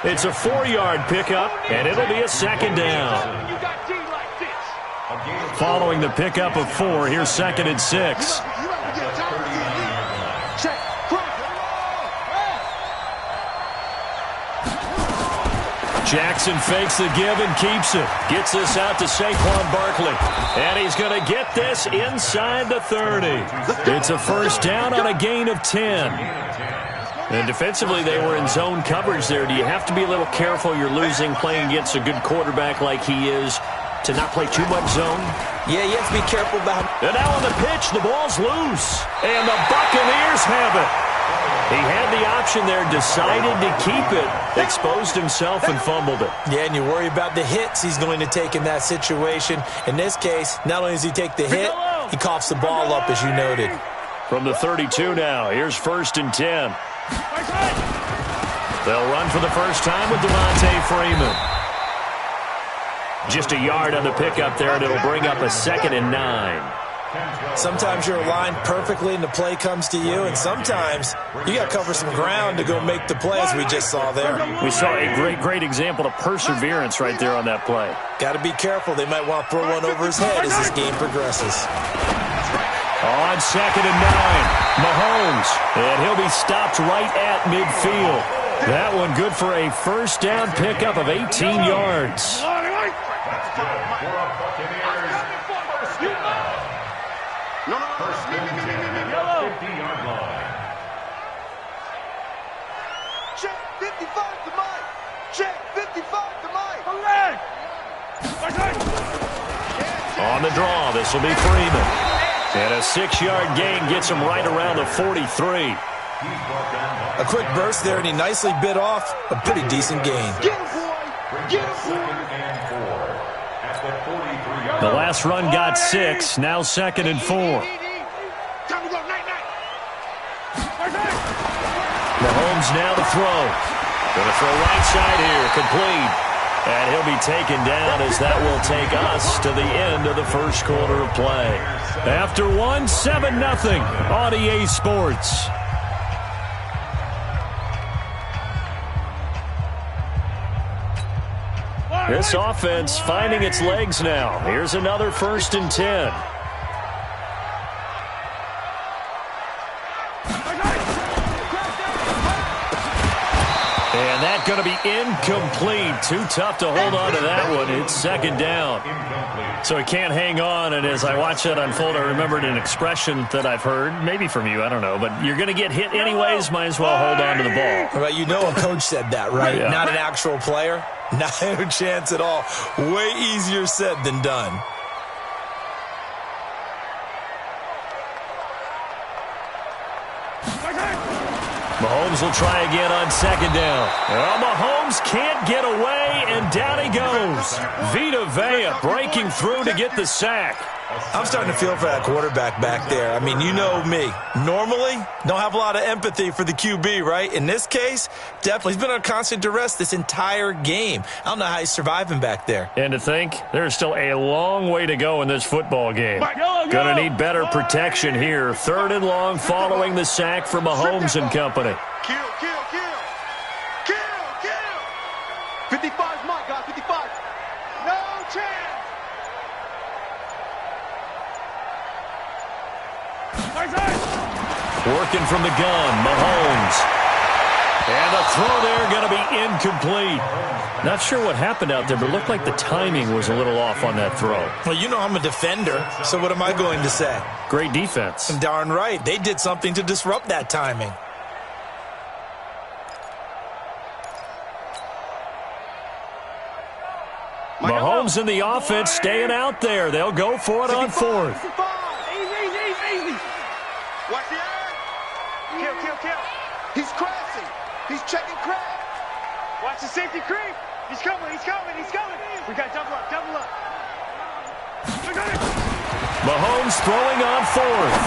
It's a 4-yard pickup, and it'll be a second down. Following the pickup of 4, here's second and 6. Jackson fakes the give and keeps it. Gets this out to Saquon Barkley. And he's going to get this inside the 30. It's a first down on a gain of 10. And defensively, they were in zone coverage there. Do you have to be a little careful? You're losing playing against a good quarterback like he is to not play too much zone? Yeah, you have to be careful about him. And now on the pitch, the ball's loose. And the Buccaneers have it. He had the option there, decided to keep it, exposed himself and fumbled it. Yeah, and you worry about the hits he's going to take in that situation. In this case, not only does he take the hit, he coughs the ball up, as you noted. From the 32 now, here's first and 10. They'll run for the first time with Devontae Freeman. Just a yard on the pickup there, and it'll bring up a second and 9. Sometimes you're aligned perfectly and the play comes to you, and sometimes you got to cover some ground to go make the play, as we just saw there. We saw a great example of perseverance right there on that play. Got to be careful. They might want to throw one over his head as this game progresses. On second and 9, Mahomes, and he'll be stopped right at midfield. That one good for a first down pickup of 18 yards. First and 10 at the 50-yard line. Check 55 to Mike. Check 55 to Mike. On On the draw, this will be Freeman. And a 6-yard gain gets him right around the 43. A quick burst there, and he nicely bit off a pretty decent gain. The last run got 6, now 2nd and 4. Mahomes now to throw. Going to throw right side here, complete. And he'll be taken down as that will take us to the end of the first quarter of play. After one, 7-0 on EA Sports. This offense finding its legs now. Here's another 1st and 10. And that's going to be incomplete. Too tough to hold on to that one. It's 2nd down. So he can't hang on, and as I watch that unfold, I remembered an expression that I've heard, maybe from you, I don't know, but you're going to get hit anyways, might as well hold on to the ball. Right, you know a coach said that, right? Yeah. Not an actual player. Not a chance at all. Way easier said than done. Mahomes will try again on 2nd down. Well, Mahomes can't get away, and down he goes. Vita Vea breaking through to get the sack. I'm starting to feel for that quarterback back there. I mean, you know me. Normally, don't have a lot of empathy for the QB, right? In this case, definitely. He's been on constant duress this entire game. I don't know how he's surviving back there. And to think, there's still a long way to go in this football game. Going to need better protection here. 3rd and long following the sack from Mahomes and company. Kill. 55's Mike, guys, 55. No chance. Working from the gun, Mahomes. And the throw there going to be incomplete. Not sure what happened out there, but it looked like the timing was a little off on that throw. Well, you know I'm a defender, so what am I going to say? Great defense. Darn right. They did something to disrupt that timing. Mahomes in the offense staying out there. They'll go for it on 4th. Easy. Watch the eye. Kill. He's crashing. He's checking crash. Watch the safety creep. He's coming. We got double up. Mahomes throwing on 4th.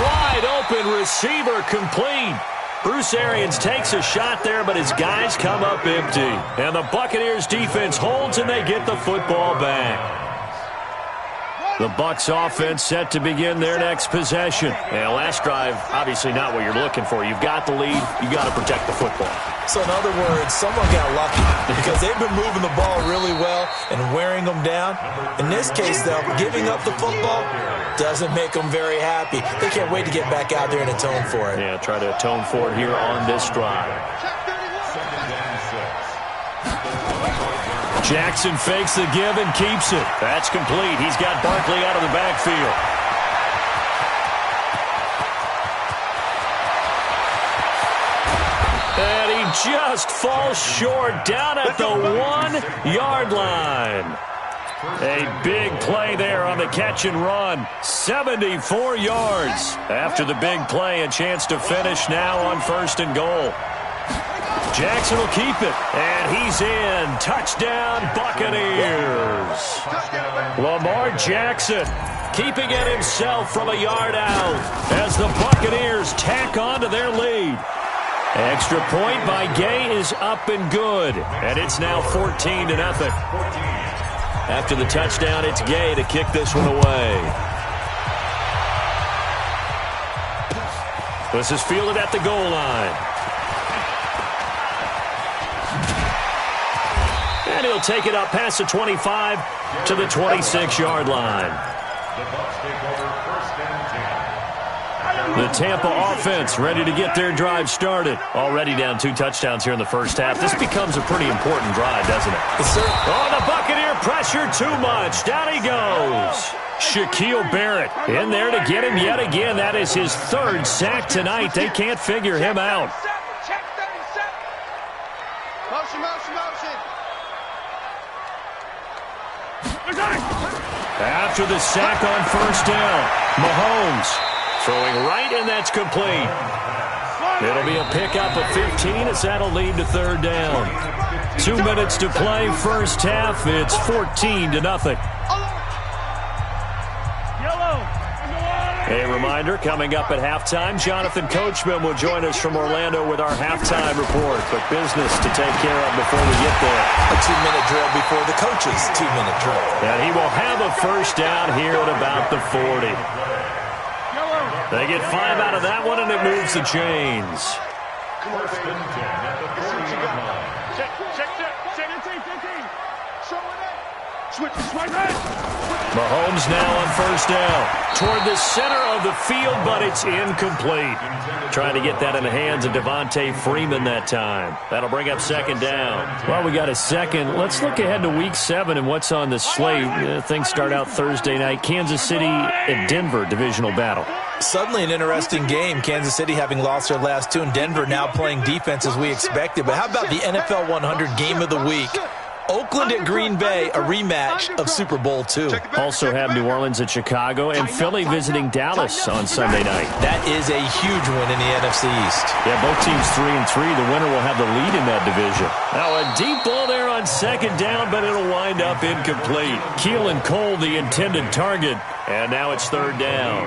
Wide open receiver complete. Bruce Arians takes a shot there, but his guys come up empty. And the Buccaneers defense holds, and they get the football back. The Bucs offense set to begin their next possession. And last drive, obviously not what you're looking for. You've got the lead. You've got to protect the football. So in other words, someone got lucky because they've been moving the ball really well and wearing them down. In this case, though, giving up the football doesn't make them very happy. They can't wait to get back out there and atone for it. Yeah, try to atone for it here on this drive. Jackson fakes the give and keeps it. That's complete. He's got Barkley out of the backfield. And he just falls short down at the 1-yard line. A big play there on the catch and run. 74 yards. After the big play, a chance to finish now on 1st and goal. Jackson will keep it, and he's in. Touchdown, Buccaneers. Lamar Jackson keeping it himself from a yard out as the Buccaneers tack on to their lead. Extra point by Gay is up and good, and it's now 14-0. After the touchdown, it's Gay to kick this one away. This is fielded at the goal line. And he'll take it up past the 25 to the 26-yard line. The Tampa offense ready to get their drive started. Already down 2 touchdowns here in the first half. This becomes a pretty important drive, doesn't it? Yes, sir. Oh, the Buccaneer pressure too much. Down he goes. Shaquille Barrett in there to get him yet again. That is his 3rd sack tonight. They can't figure him out. Check 37. Motion. After the sack on first down, Mahomes throwing right, and that's complete. It'll be a pickup of 15 as that'll lead to third down. 2 minutes to play, first half. It's 14-0. A reminder, coming up at halftime, Jonathan Coachman will join us from Orlando with our halftime report. But business to take care of before we get there. A 2-minute drill before the coach's 2-minute drill. And he will have a first down here at about the 40. They get 5 out of that one, and it moves the chains. First and 10 at the 40-yard line. Check. Switch right. Mahomes now on first down. Toward the center of the field, but it's incomplete. Trying to get that in the hands of Devontae Freeman that time. That'll bring up second down. Well, we got a second. Let's look ahead to Week 7 and what's on the slate. Things start out Thursday night. Kansas City at Denver, divisional battle. Suddenly an interesting game. Kansas City having lost their last 2, and Denver now playing defense as we expected. But how about the NFL 100 game of the week? Oakland at Green Bay, a rematch of Super Bowl II. Also have New Orleans at Chicago and Philly visiting Dallas on Sunday night. That is a huge win in the NFC East. Yeah, both teams 3-3. The winner will have the lead in that division. Now a deep ball there on second down, but it'll wind up incomplete. Keelan Cole, the intended target, and now it's third down.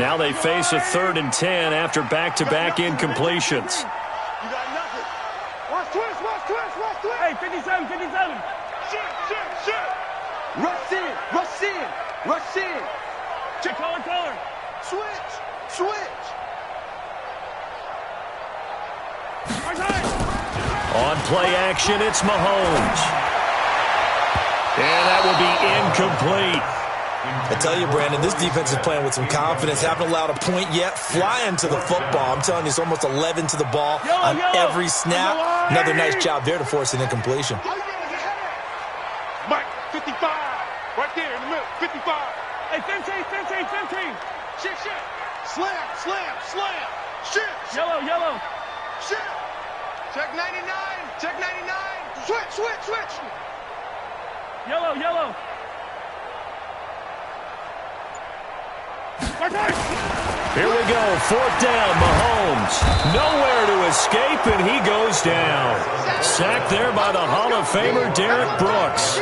Now they face a 3rd and 10 after back-to-back incompletions. Hey, 57. Shit. Rush in. Check color. Switch. On play action, it's Mahomes. And that will be incomplete. I tell you, Brandon, this defense is playing with some confidence. Haven't allowed a point yet. Flying to the football. I'm telling you, it's almost 11 to the ball on every snap. Another nice job there to force an incompletion. Mike, 55. Right there in the middle. 55. Hey, 15. Shit. Slam. Shit. Yellow. Shit. Check 99. Switch. Yellow. Here we go, 4th down, Mahomes. Nowhere to escape, and he goes down. Sacked there by the Hall of Famer, Derek Brooks.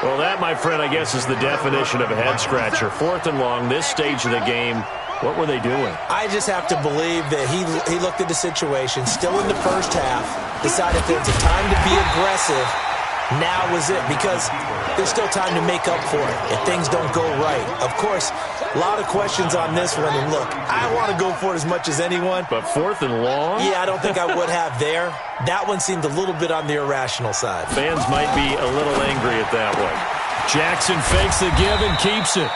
Well, that, my friend, I guess is the definition of a head-scratcher. 4th and long, this stage of the game. What were they doing? I just have to believe that he looked at the situation, still in the first half, decided that it's a time to be aggressive. Now was it, because there's still time to make up for it if things don't go right. Of course, a lot of questions on this one, and look, I want to go for it as much as anyone. But 4th and long? Yeah, I don't think I would have there. That one seemed a little bit on the irrational side. Fans might be a little angry at that one. Jackson fakes the give and keeps it.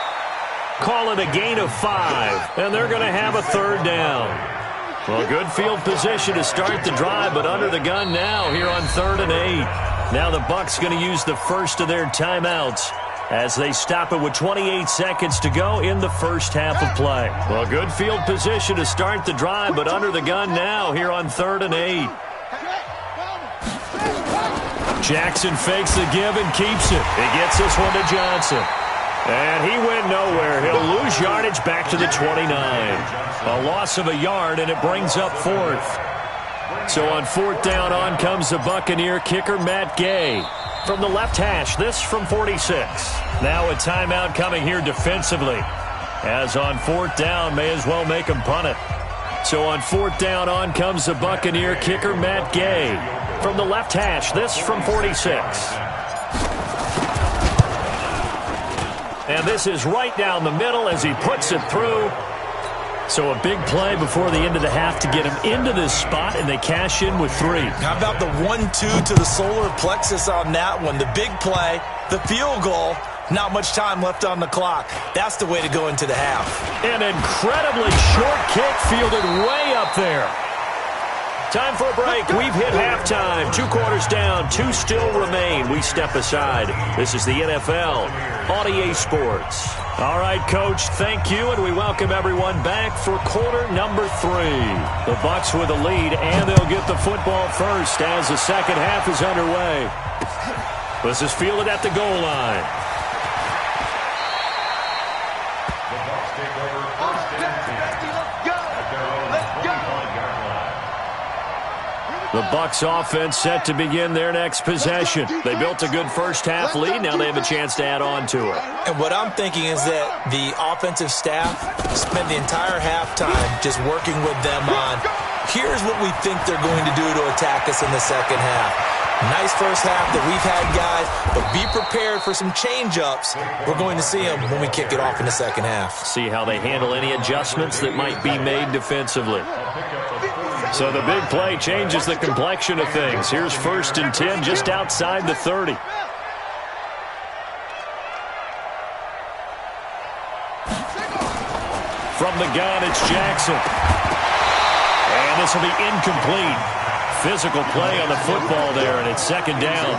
Call it a gain of 5, and they're going to have a 3rd down. Well, good field position to start the drive, but under the gun now here on 3rd and 8. Now the Bucs going to use the first of their timeouts as they stop it with 28 seconds to go in the first half of play. Well, good field position to start the drive, but under the gun now here on 3rd and 8. Jackson fakes the give and keeps it. He gets this one to Johnson. And he went nowhere. He'll lose yardage back to the 29. A loss of a yard, and it brings up 4th. So on 4th down, on comes the Buccaneer kicker, Matt Gay. From the left hash, this from 46. Now a timeout coming here defensively. As on 4th down, may as well make him punt it. So on 4th down, on comes the Buccaneer kicker, Matt Gay. From the left hash, this from 46. And this is right down the middle as he puts it through. So a big play before the end of the half to get him into this spot, and they cash in with 3. How about the 1-2 to the solar plexus on that one? The big play, the field goal, not much time left on the clock. That's the way to go into the half. An incredibly short kick fielded way up there. Time for a break. We've hit halftime. 2 quarters down. 2 still remain. We step aside. This is the NFL on EA Sports. All right, Coach, thank you, and we welcome everyone back for quarter number 3. The Bucs with the lead, and they'll get the football first as the second half is underway. This is fielded at the goal line. Bucs take over first and 10 at their own 25-yard line. The Bucs offense set to begin their next possession. They built a good first-half lead. Now they have a chance to add on to it. And what I'm thinking is that the offensive staff spent the entire halftime just working with them on, here's what we think they're going to do to attack us in the second half. Nice first half that we've had, guys, but be prepared for some change-ups. We're going to see them when we kick it off in the second half. See how they handle any adjustments that might be made defensively. So the big play changes the complexion of things. Here's 1st and 10 just outside the 30. From the gun, it's Jackson. And this will be incomplete. Physical play on the football there, and it's 2nd down.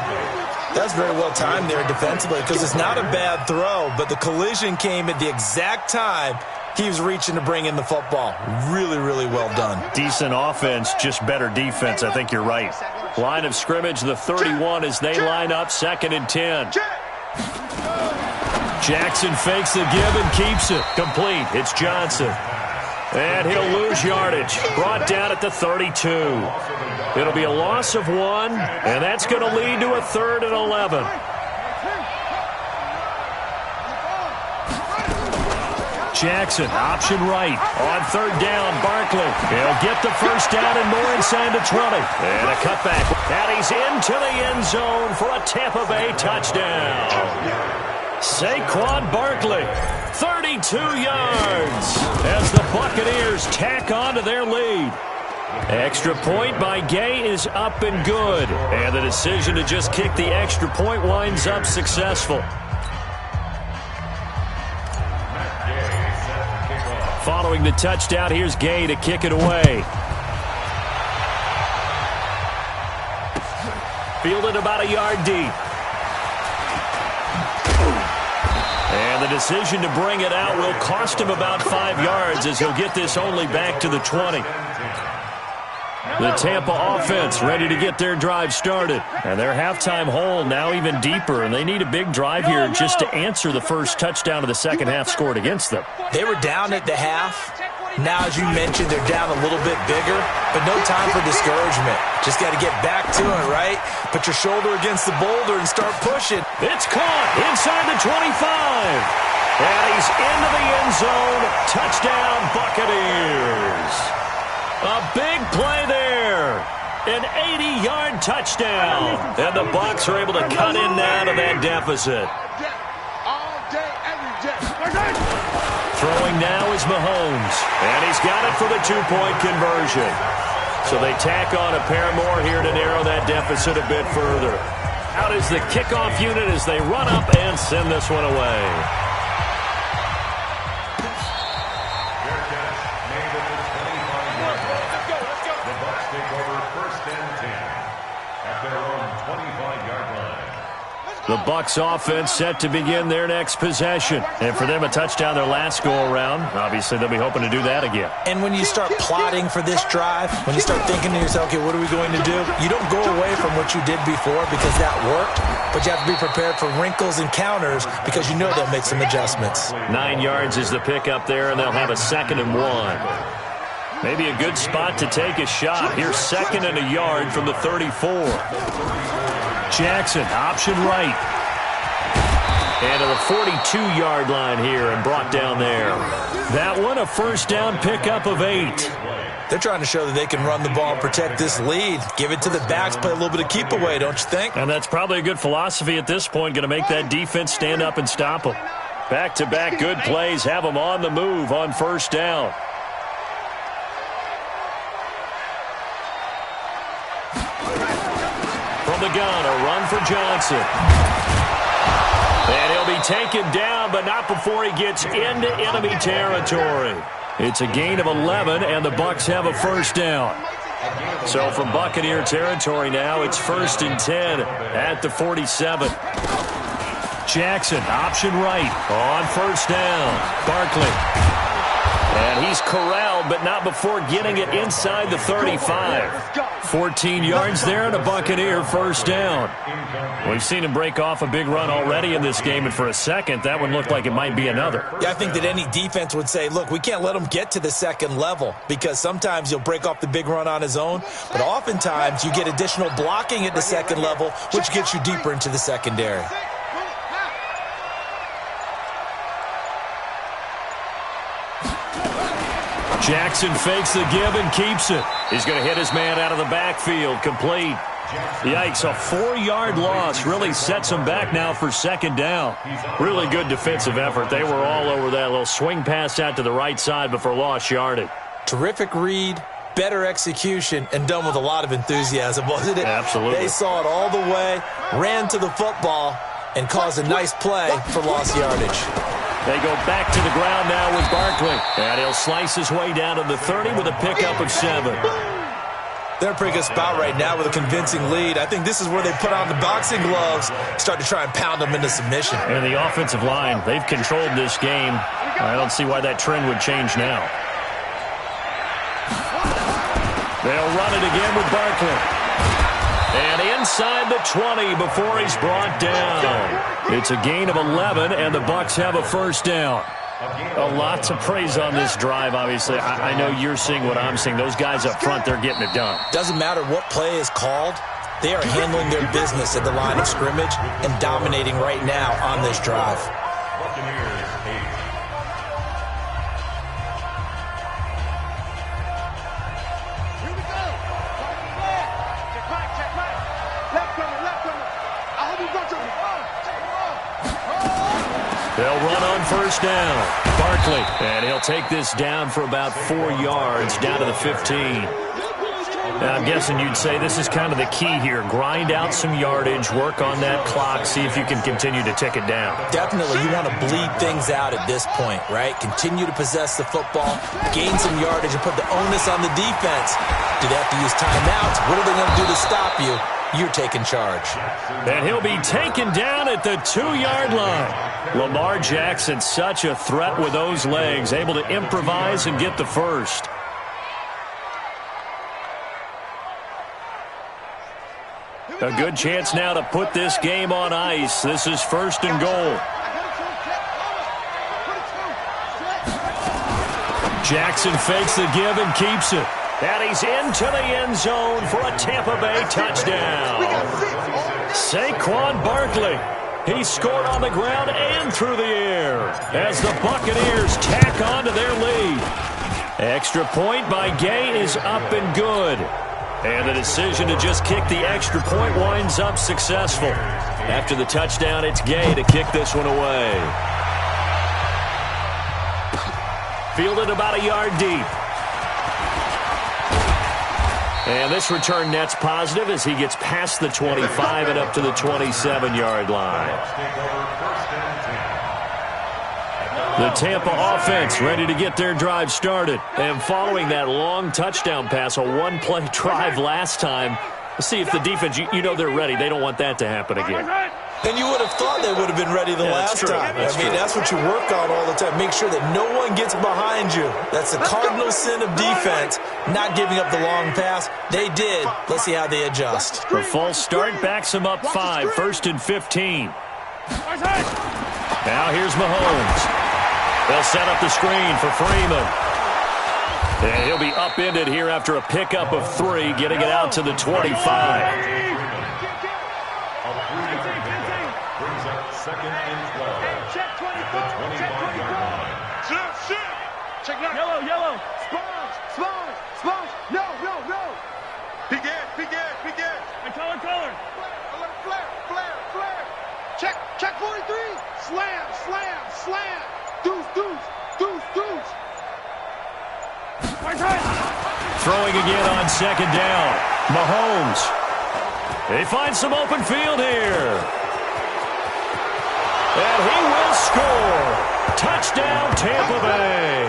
That's very well timed there defensively because it's not a bad throw, but the collision came at the exact time he was reaching to bring in the football. Really, really well done. Decent offense, just better defense. I think you're right. Line of scrimmage, the 31 as they line up 2nd and 10. Jackson fakes the give and keeps it. Complete. It's Johnson. And he'll lose yardage. Brought down at the 32. It'll be a loss of 1, and that's going to lead to a 3rd and 11. Jackson, option right. On 3rd down, Barkley. He'll get the 1st down and more inside the 20. And a cutback. And he's into the end zone for a Tampa Bay touchdown. Saquon Barkley, 32 yards as the Buccaneers tack on to their lead. Extra point by Gay is up and good. And the decision to just kick the extra point winds up successful. Following the touchdown, here's Gay to kick it away. Fielded about a yard deep. And the decision to bring it out will cost him about 5 yards as he'll get this only back to the 20. The Tampa offense ready to get their drive started. And their halftime hole now even deeper, and they need a big drive here just to answer the first touchdown of the second half scored against them. They were down at the half. Now, as you mentioned, they're down a little bit bigger, but no time for discouragement. Just got to get back to it, right? Put your shoulder against the boulder and start pushing. It's caught inside the 25. And he's into the end zone. Touchdown, Buccaneers. A big play there. An 80-yard touchdown. And the Bucs are able to cut in now to that deficit. All day, every day. Throwing now is Mahomes. And he's got it for the 2-point conversion. So they tack on a pair more here to narrow that deficit a bit further. Out is the kickoff unit as they run up and send this one away. The Bucs offense set to begin their next possession. And for them, a touchdown their last go-around. Obviously, they'll be hoping to do that again. And when you start plotting for this drive, when you start thinking to yourself, okay, what are we going to do? You don't go away from what you did before because that worked, but you have to be prepared for wrinkles and counters because you know they'll make some adjustments. 9 yards is the pickup there, and they'll have a 2nd and 1. Maybe a good spot to take a shot. Here's 2nd and a yard from the 34. Jackson, option right. And to the 42-yard line here and brought down there. That one, a 1st down pickup of 8. They're trying to show that they can run the ball and protect this lead. Give it to the backs, play a little bit of keep away, don't you think? And that's probably a good philosophy at this point, going to make that defense stand up and stop them. Back-to-back good plays have them on the move on 1st down. From the gun, a run for Johnson. And he'll be taken down, but not before he gets into enemy territory. It's a gain of 11, and the Bucs have a 1st down. So from Buccaneer territory now, it's 1st and 10 at the 47. Jackson, option right, on 1st down. Barkley. And he's corralled, but not before getting it inside the 35. 14 yards there and a Buccaneer first down. We've seen him break off a big run already in this game, and for a second, that one looked like it might be another. Yeah, I think that any defense would say, look, we can't let him get to the second level because sometimes he'll break off the big run on his own, but oftentimes you get additional blocking at the second level, which gets you deeper into the secondary. Jackson fakes the give and keeps it. He's going to hit his man out of the backfield. Complete. Yikes, a 4-yard loss really sets him back now for second down. Really good defensive effort. They were all over that little swing pass out to the right side before lost yardage. Terrific read, better execution, and done with a lot of enthusiasm, wasn't it? Absolutely. They saw it all the way, ran to the football, and caused a nice play for lost yardage. They go back to the ground now with Barkley. And he'll slice his way down to the 30 with a pickup of 7. They're a pretty good spot right now with a convincing lead. I think this is where they put on the boxing gloves, start to try and pound them into submission. And the offensive line, they've controlled this game. I don't see why that trend would change now. They'll run it again with Barkley. And inside the 20 before he's brought down. It's a gain of 11, and the Bucs have a first down. A lot to praise on this drive, obviously. I know you're seeing what I'm seeing. Those guys up front, they're getting it done. Doesn't matter what play is called. They are handling their business at the line of scrimmage and dominating right now on this drive. They'll run on first down. Barkley, and he'll take this down for about 4 yards, down to the 15. Now, I'm guessing you'd say this is kind of the key here. Grind out some yardage, work on that clock, see if you can continue to tick it down. Definitely, you want to bleed things out at this point, right? Continue to possess the football, gain some yardage, and put the onus on the defense. Do they have to use timeouts? What are they going to do to stop you? You're taking charge. And he'll be taken down at the 2-yard line. Lamar Jackson, such a threat with those legs, able to improvise and get the first. A good chance now to put this game on ice. This is first and goal. Jackson fakes the give and keeps it. And he's into the end zone for a Tampa Bay touchdown. Saquon Barkley. He scored on the ground and through the air as the Buccaneers tack on to their lead. Extra point by Gay is up and good. And the decision to just kick the extra point winds up successful. After the touchdown, it's Gay to kick this one away. Fielded about a yard deep. And this return net's positive as he gets past the 25 and up to the 27-yard line. The Tampa offense ready to get their drive started. And following that long touchdown pass, a one-play drive last time, let's see if the defense, you know they're ready. They don't want that to happen again. And you would have thought they would have been ready the last time. That's what you work on all the time. Make sure that no one gets behind you. That's the cardinal sin of defense, not giving up the long pass. They did. Let's see how they adjust. The false start backs them up 5, first and 15. Now here's Mahomes. They'll set up the screen for Freeman. And he'll be upended here after a pickup of 3, getting it out to the 25. Second and 12. Check 25-yard line. Check yellow. Sponge. No. Peek in. And color. Flare. Check 43. Slam. Deuce. Throwing again on second down. Mahomes. They find some open field here. And he will score. Touchdown, Tampa Bay.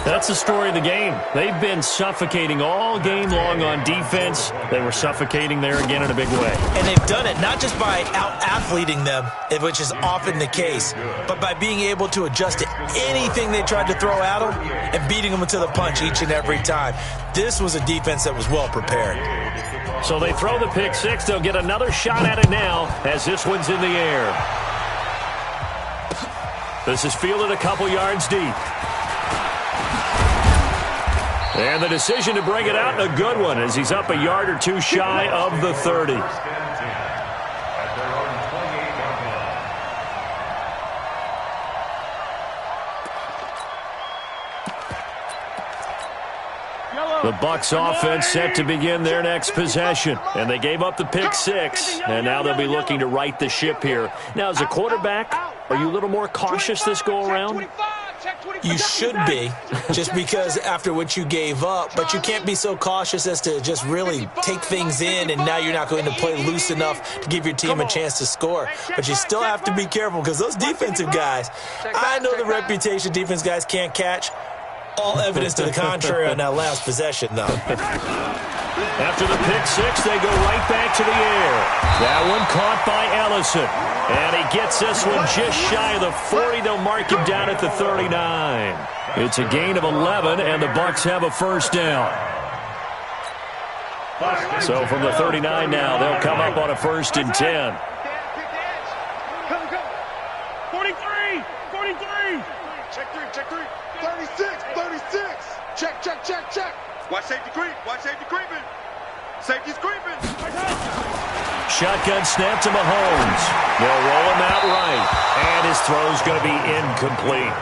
That's the story of the game. They've been suffocating all game long on defense. They were suffocating there again in a big way. And they've done it not just by out-athleting them, which is often the case, but by being able to adjust to anything they tried to throw at them and beating them to the punch each and every time. This was a defense that was well prepared. So they throw the pick six. They'll get another shot at it now as this one's in the air. This is fielded a couple yards deep. And the decision to bring it out, a good one, as he's up a yard or two shy of the 30. The Bucs offense set to begin their next possession. And they gave up the pick six. And now they'll be looking to right the ship here. Now, as a quarterback, are you a little more cautious this go around? You should be, just because after what you gave up. But you can't be so cautious as to just really take things in, and now you're not going to play loose enough to give your team a chance to score. But you still have to be careful because those defensive guys, I know the reputation defense guys can't catch. All evidence to the contrary on that last possession, though. After the pick six, they go right back to the air. That one caught by Ellison. And he gets this one just shy of the 40. They'll mark him down at the 39. It's a gain of 11, and the Bucs have a first down. So from the 39 now, they'll come up on a 1st and 10. 43! 43! Check three. 36! Check. Watch safety creep. Watch safety creeping. Safety's creeping. Shotgun snap to Mahomes. They'll roll him out right. And his throw's going to be incomplete.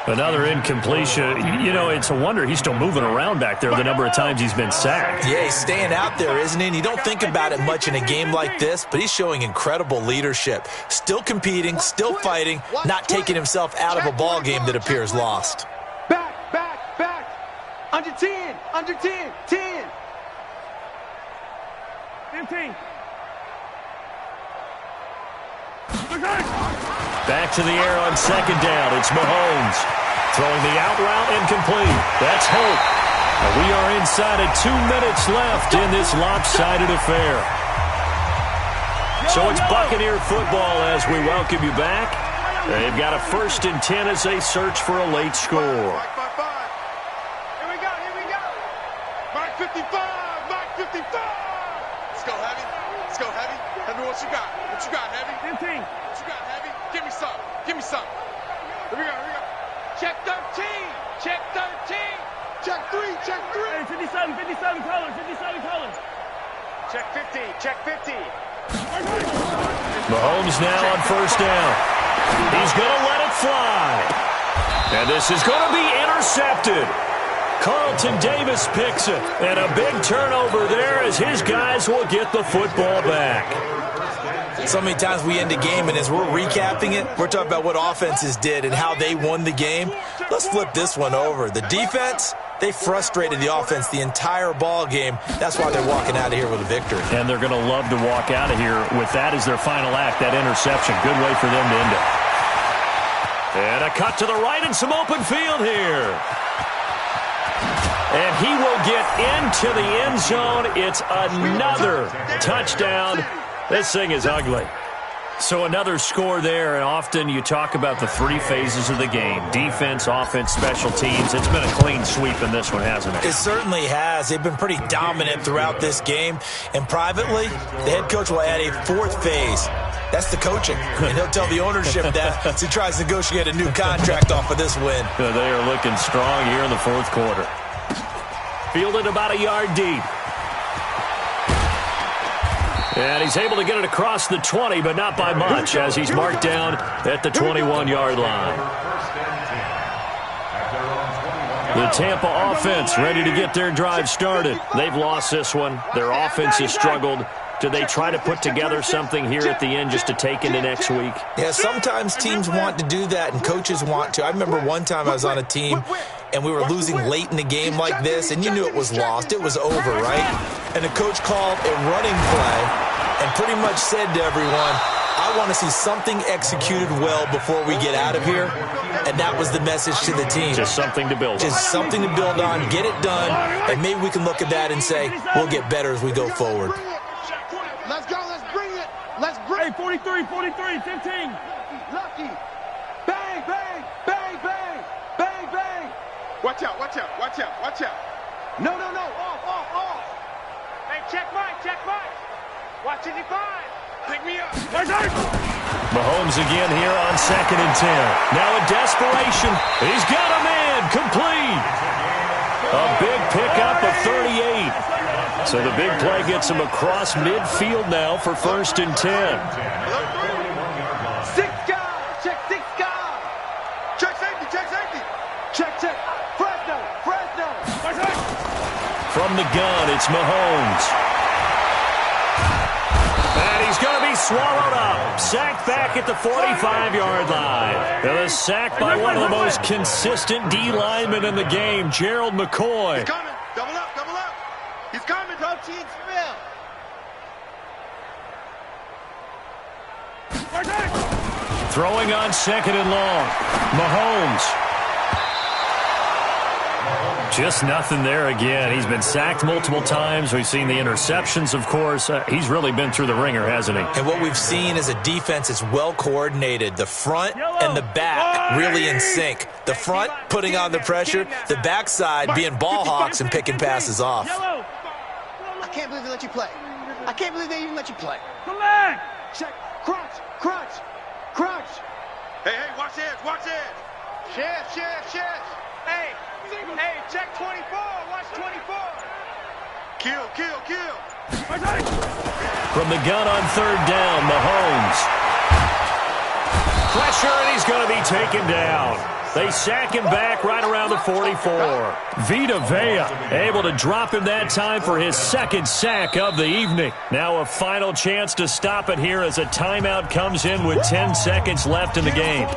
Another incompletion. You know, it's a wonder he's still moving around back there the number of times he's been sacked. Yeah, he's staying out there, isn't he? And you don't think about it much in a game like this, but he's showing incredible leadership. Still competing, still fighting, not taking himself out of a ball game that appears lost. Back. Under 10. 10. 15. Back to the air on 2nd down. It's Mahomes. Throwing the out route incomplete. That's Hope. We are inside of 2 minutes left in this lopsided affair. So it's Buccaneer football as we welcome you back. They've got a 1st and 10 as they search for a late score. Here we go. Mark 55. Let's go, Heavy. Heavy, what you got? Heavy? 15. What you got, Heavy? Give me some. Here we go. Check 13. Check 3. Hey, 57 colors. Check 50. Mahomes now on 1st down. He's going to let it fly. And this is going to be intercepted. Carlton Davis picks it. And a big turnover there as his guys will get the football back. So many times we end a game, and as we're recapping it, we're talking about what offenses did and how they won the game. Let's flip this one over. The defense, they frustrated the offense the entire ball game. That's why they're walking out of here with a victory. And they're going to love to walk out of here with that as their final act, that interception. Good way for them to end it. And a cut to the right and some open field here. And he will get into the end zone. It's another touchdown. This thing is ugly. So another score there, and often you talk about the 3 phases of the game. Defense, offense, special teams. It's been a clean sweep in this one, hasn't it? It certainly has. They've been pretty dominant throughout this game. And privately, the head coach will add a 4th phase. That's the coaching. And he'll tell the ownership that as he tries to negotiate a new contract off of this win. They are looking strong here in the 4th quarter. Fielded about a yard deep. And he's able to get it across the 20, but not by much, as he's marked down at the 21-yard line. The Tampa offense ready to get their drive started. They've lost this one. Their offense has struggled. Do they try to put together something here at the end just to take into next week? Yeah, sometimes teams want to do that and coaches want to. I remember one time I was on a team and we were losing late in the game like this, and you knew it was lost. It was over, right? And the coach called a running play and pretty much said to everyone, I want to see something executed well before we get out of here, and that was the message to the team. Just something to build on. Just something to build on, get it done, and maybe we can look at that and say, we'll get better as we go forward. Let's go, let's bring it. Let's bring it. 43, 43, 15. Lucky. Bang, bang, bang, bang, bang, bang. Watch out, watch out, watch out, watch out. No, no, no, off. Hey, check Mike. Watch it, define. Pick me up. Mahomes again here on 2nd and 10. Now in desperation. He's got a man. Complete. A big pickup of 38. So the big play gets him across midfield now for 1st and 10. 6 guys. Check 6 guys. Check safety. Check. Fresno. From the gun, it's Mahomes. And he's going to be swallowed up. Sacked back at the 45-yard line. And a sack by one of the most consistent D linemen in the game, Gerald McCoy. He's coming. Double up. He's coming. Don't cheat, Smith. Throwing on 2nd and long. Mahomes. Just nothing there again. He's been sacked multiple times. We've seen the interceptions, of course. He's really been through the ringer, hasn't he? And what we've seen is a defense that's well coordinated. The front and the back really in sync. The front putting on the pressure. The backside being ball hawks and picking passes off. I can't believe they let you play. I can't believe they even let you play. Come back. Check. Crunch. Hey, watch edge. Share. Hey, check 24. Watch 24. Kill. From the gun on 3rd down, Mahomes. Pressure, and he's going to be taken down. They sack him back right around the 44. Vita Vea able to drop him that time for his 2nd sack of the evening. Now a final chance to stop it here as a timeout comes in with 10 seconds left in the game.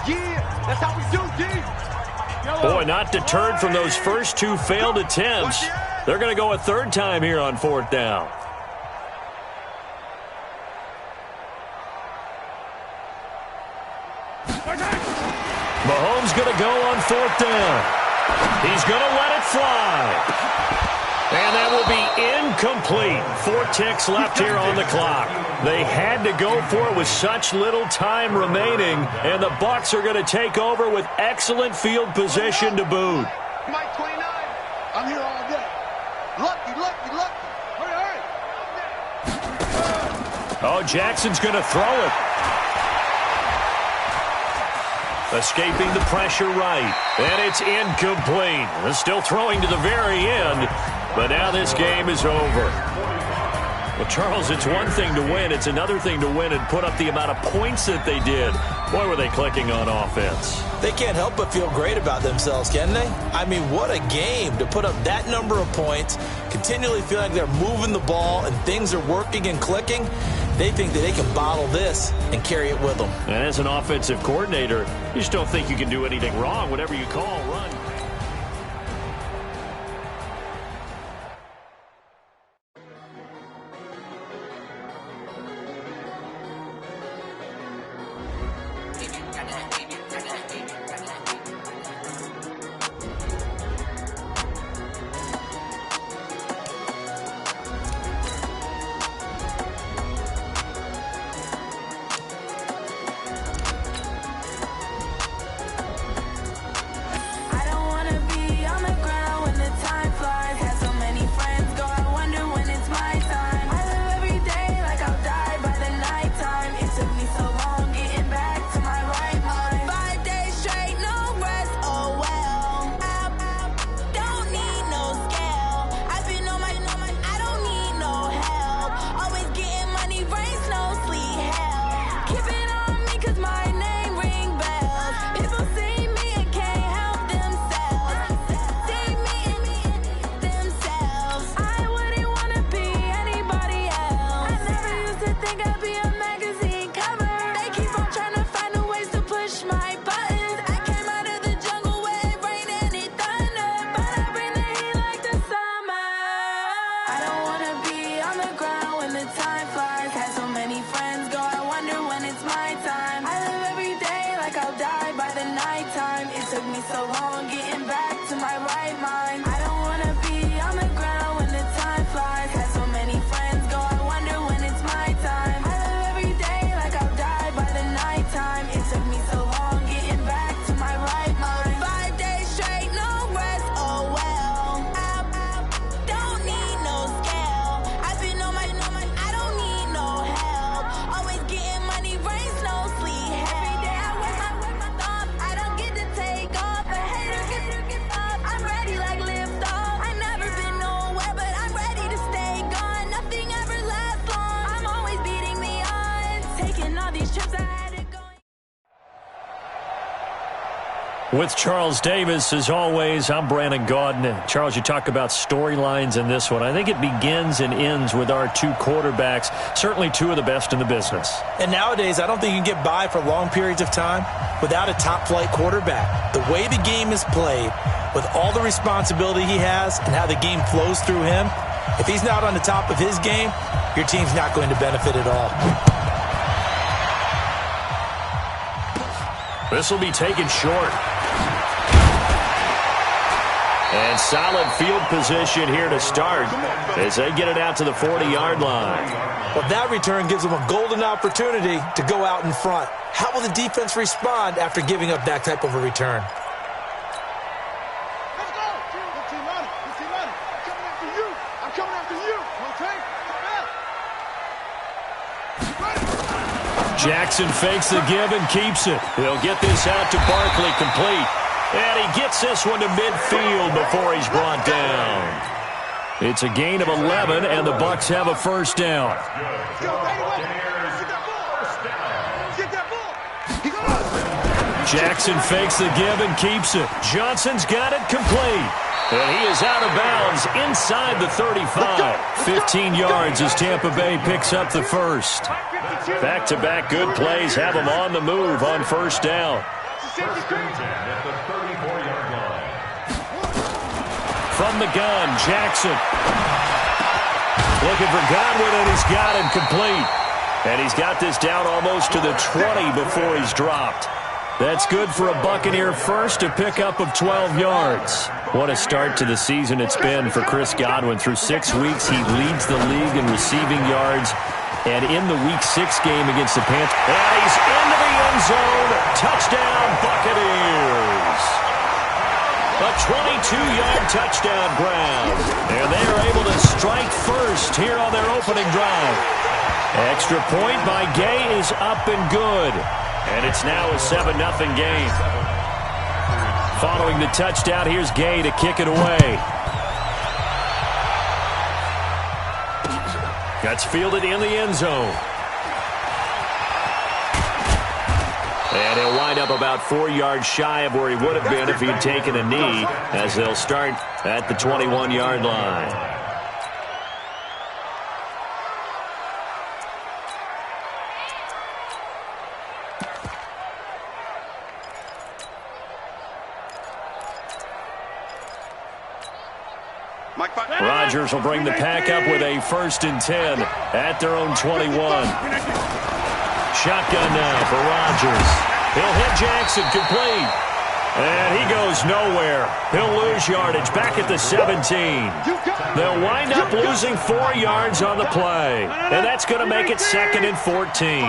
Yeah, that's how we do, D. Boy, not deterred from those first 2 failed attempts. They're going to go a 3rd time here on 4th down. Mahomes going to go on 4th down. He's going to let it fly. And that will be incomplete. 4 ticks left here on the clock. They had to go for it with such little time remaining, and the Bucs are going to take over with excellent field position to boot. Mike 29, I'm here all day. Lucky. Hurry. Oh, Jackson's going to throw it. Escaping the pressure right, and it's incomplete. They're still throwing to the very end, but now this game is over. Well, Charles, it's one thing to win. It's another thing to win and put up the amount of points that they did. Boy, were they clicking on offense. They can't help but feel great about themselves, can they? I mean, what a game to put up that number of points, continually feel like they're moving the ball and things are working and clicking. They think that they can bottle this and carry it with them. And as an offensive coordinator, you just don't think you can do anything wrong. Whatever you call, run. time. It took me so long getting back to my right mind. I don't wanna be on the ground when the time flies. Had so many friends go, I wonder when it's my time. I live every day like I'll die by the nighttime. It took me so long getting back to my right mind. 5 days straight, no rest, oh well. I don't need no scale. I've been on my, I don't need no help. Always getting money, rain, snow, sleet, every day I work my thumb. I don't get to take off. A hater get up. I'm ready like lift off. I never been nowhere, but I'm ready to stay gone. Nothing ever lasts long. I'm always beating the odds. Taking all these trips I had to go. With Charles Davis, as always, I'm Brandon Gaudin. Charles, you talk about storylines in this one. I think it begins and ends with our two quarterbacks, certainly two of the best in the business. And nowadays, I don't think you can get by for long periods of time without a top-flight quarterback. The way the game is played, with all the responsibility he has and how the game flows through him, if he's not on the top of his game, your team's not going to benefit at all. This will be taken short. And solid field position here to start as they get it out to the 40-yard line. Well, that return gives them a golden opportunity to go out in front. How will the defense respond after giving up that type of a return? Let's go. 15 on it. 15 on it. Coming after you. I'm coming after you. Okay? Jackson fakes the give and keeps it. They'll get this out to Barkley, complete. And he gets this one to midfield before he's brought down. It's a gain of 11, and the Bucs have a first down. Jackson fakes the give and keeps it. Johnson's got it complete. And he is out of bounds inside the 35. 15 yards as Tampa Bay picks up the first. Back-to-back good plays have them on the move on first down. First and 10 at the 34-yard line. From the gun, Jackson. Looking for Godwin, and he's got it complete. And he's got this down almost to the 20 before he's dropped. That's good for a Buccaneer first, a pickup of 12 yards. What a start to the season it's been for Chris Godwin. Through 6 weeks, he leads the league in receiving yards. And in the Week 6 game against the Panthers, and he's into the end zone. Touchdown, Buccaneers. A 22-yard touchdown grab. And they are able to strike first here on their opening drive. Extra point by Gay is up and good. And it's now a 7-0 game. Following the touchdown, here's Gay to kick it away. That's fielded in the end zone. And he'll wind up about 4 yards shy of where he would have been if he'd taken a knee, as they'll start at the 21-yard line. Rodgers will bring the pack up with a 1st and 10 at their own 21. Shotgun now for Rodgers. He'll hit Jackson, complete. And he goes nowhere. He'll lose yardage back at the 17. They'll wind up losing 4 yards on the play. And that's going to make it 2nd and 14.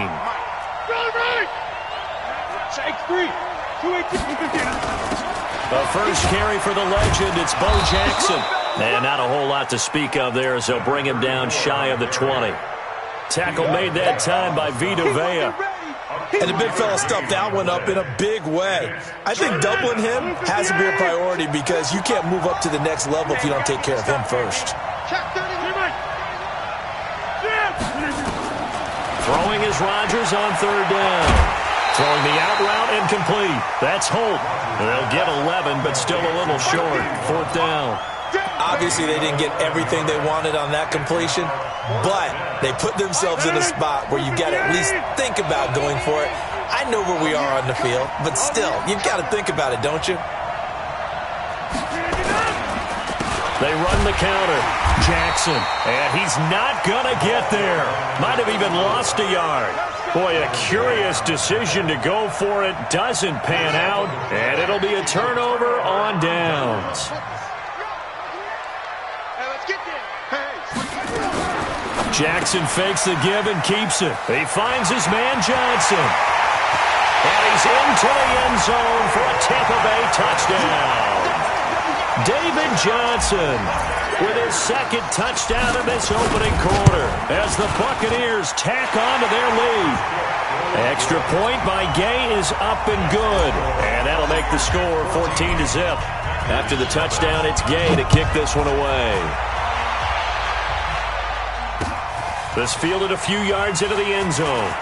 The first carry for the legend, it's Bo Jackson. And not a whole lot to speak of there as they'll bring him down shy of the 20. Tackle made that time by Vita Vea. And the big fella stuffed that one up in a big way. I think doubling him has to be a priority because you can't move up to the next level if you don't take care of him first. Throwing is Rodgers on 3rd down. Throwing the out route and complete. That's Holt. They'll get 11, but still a little short. 4th down. Obviously, they didn't get everything they wanted on that completion, but they put themselves in a spot where you got to at least think about going for it. I know where we are on the field, but still, you've got to think about it, don't you? They run the counter. Jackson, and he's not going to get there. Might have even lost a yard. Boy, a curious decision to go for it. Doesn't pan out, and it'll be a turnover on downs. Jackson fakes the give and keeps it. He finds his man Johnson. And he's into the end zone for a Tampa Bay touchdown. David Johnson with his second touchdown in this opening quarter as the Buccaneers tack on to their lead. Extra point by Gay is up and good. And that'll make the score 14-0. After the touchdown, it's Gay to kick this one away. This fielded a few yards into the end zone.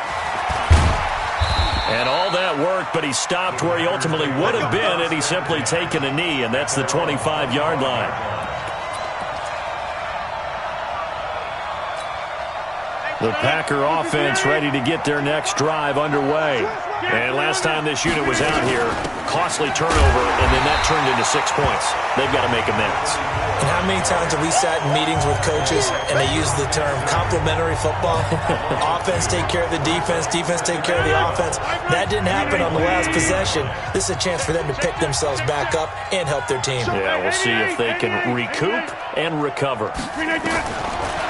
And all that work, but he stopped where he ultimately would have been had he simply taken a knee, and that's the 25-yard line. The Packer offense ready to get their next drive underway. And last time this unit was out here, costly turnover, and then that turned into 6 points. They've got to make amends. And how many times have we sat in meetings with coaches and they use the term complementary football? Offense take care of the defense, defense take care of the offense. That didn't happen on the last possession. This is a chance for them to pick themselves back up and help their team. Yeah, we'll see if they can recoup and recover.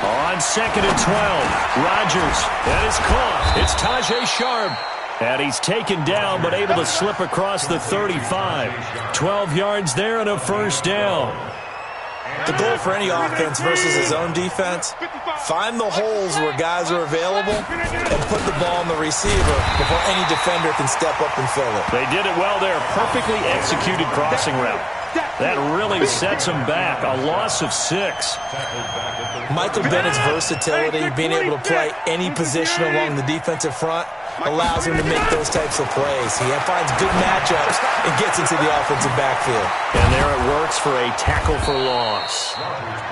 On 2nd and 12, Rodgers, that is caught. It's Tajay Sharp. And he's taken down, but able to slip across the 35. 12 yards there and a first down. The goal for any offense versus his own defense, find the holes where guys are available and put the ball on the receiver before any defender can step up and fill it. They did it well there. Perfectly executed crossing route. That really sets him back. A loss of 6. Michael Bennett's versatility, being able to play any position along the defensive front, allows him to make those types of plays. He finds good matchups and gets into the offensive backfield. And there it works for a tackle for loss.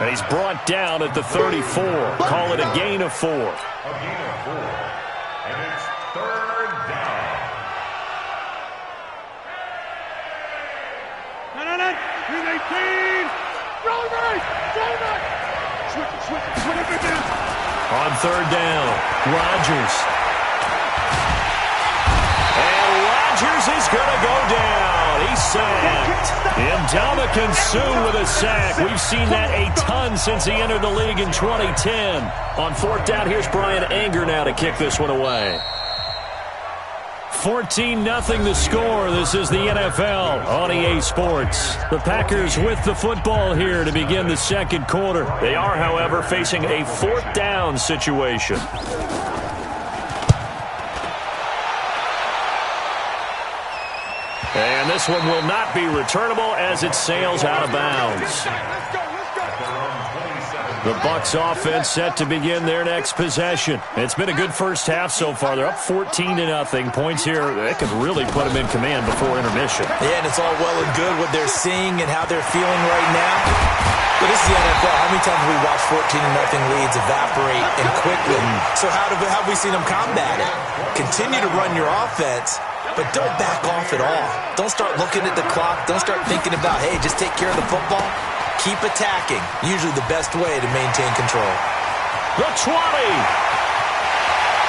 And he's brought down at the 34. Call it a gain of 4. A gain of 4. And it's 3rd down. No. 3-18. Roll right. Switch it down. On 3rd down, Rodgers. Rodgers is going to go down. He's sacked. Ndamukong Suh with a sack. We've seen that a ton since he entered the league in 2010. On 4th down, here's Brian Anger now to kick this one away. 14-0 the score. This is the NFL on EA Sports. The Packers with the football here to begin the second quarter. They are, however, facing a 4th down situation. And this one will not be returnable as it sails out of bounds. The Bucs offense set to begin their next possession. It's been a good first half so far. They're up 14-0. Points here, they could really put them in command before intermission. Yeah, and it's all well and good what they're seeing and how they're feeling right now. But this is the NFL. How many times have we watched 14-0 leads evaporate and quickly? So how have we seen them combat it? Continue to run your offense, but don't back off at all. Don't start looking at the clock. Don't start thinking about, hey, just take care of the football. Keep attacking. Usually the best way to maintain control. The 20.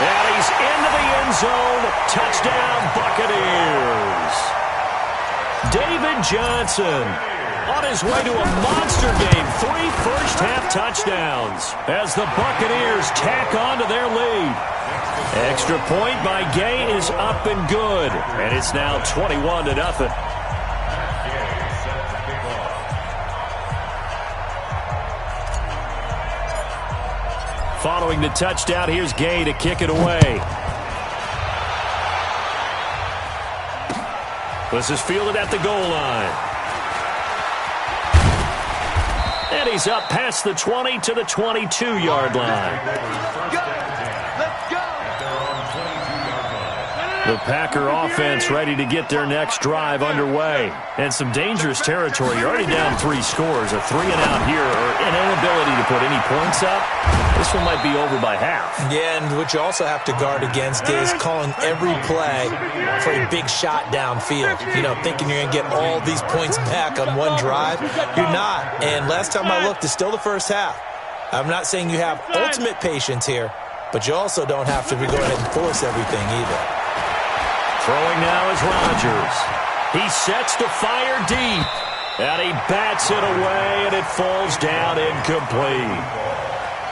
And he's into the end zone. Touchdown, Buccaneers. David Johnson on his way to a monster game. 3 first-half touchdowns as the Buccaneers tack on to their lead. Extra point by Gay is up and good. And it's now 21-0. Following the touchdown, here's Gay to kick it away. This is fielded at the goal line. And he's up past the 20 to the 22-yard line. The Packer offense ready to get their next drive underway. And some dangerous territory. You're already down 3 scores. A 3-and-out here, or an inability to put any points up. This one might be over by half. Yeah, and what you also have to guard against is calling every play for a big shot downfield. You know, thinking you're going to get all these points back on one drive. You're not. And last time I looked, it's still the first half. I'm not saying you have ultimate patience here, but you also don't have to go ahead and force everything either. Throwing now is Rodgers. He sets to fire deep, and he bats it away, and it falls down incomplete.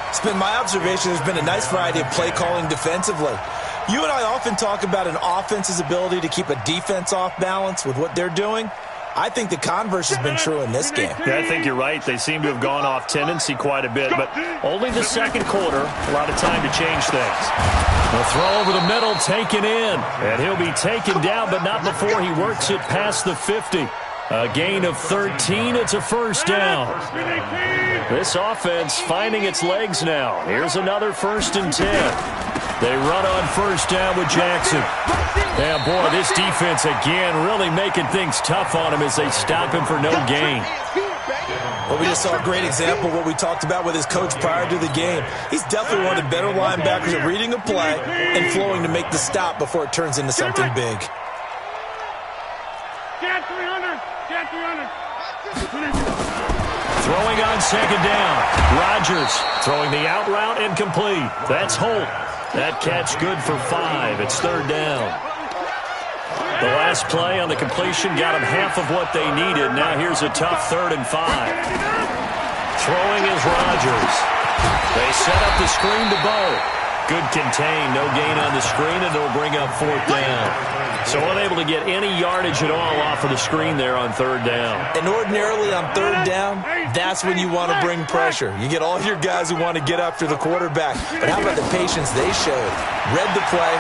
It's been my observation there's been a nice variety of play calling defensively. You and I often talk about an offense's ability to keep a defense off balance with what they're doing. I think the converse has been true in this game. Yeah, I think you're right. They seem to have gone off tendency quite a bit, but only the second quarter, a lot of time to change things. The throw over the middle taken in, and he'll be taken down, but not before he works it past the 50. A gain of 13. It's a first down. This offense finding its legs now. Here's another 1st and 10. They run on first down with Jackson. Yeah, boy, this defense again really making things tough on him as they stop him for no gain. Well, we just saw a great example of what we talked about with his coach prior to the game. He's definitely one of the better linebackers at reading a play and flowing to make the stop before it turns into something big. Get 300. Get 300. Throwing on second down. Rodgers throwing the out route incomplete. That's Holt. That catch good for 5. It's 3rd down. The last play on the completion got them half of what they needed. Now here's a tough 3rd and 5. Throwing is Rodgers. They set up the screen to Bo. Good contain. No gain on the screen, and it'll bring up 4th down. So unable to get any yardage at all off of the screen there on 3rd down. And ordinarily on 3rd down, that's when you want to bring pressure. You get all your guys who want to get after the quarterback. But how about the patience they showed? Read the play,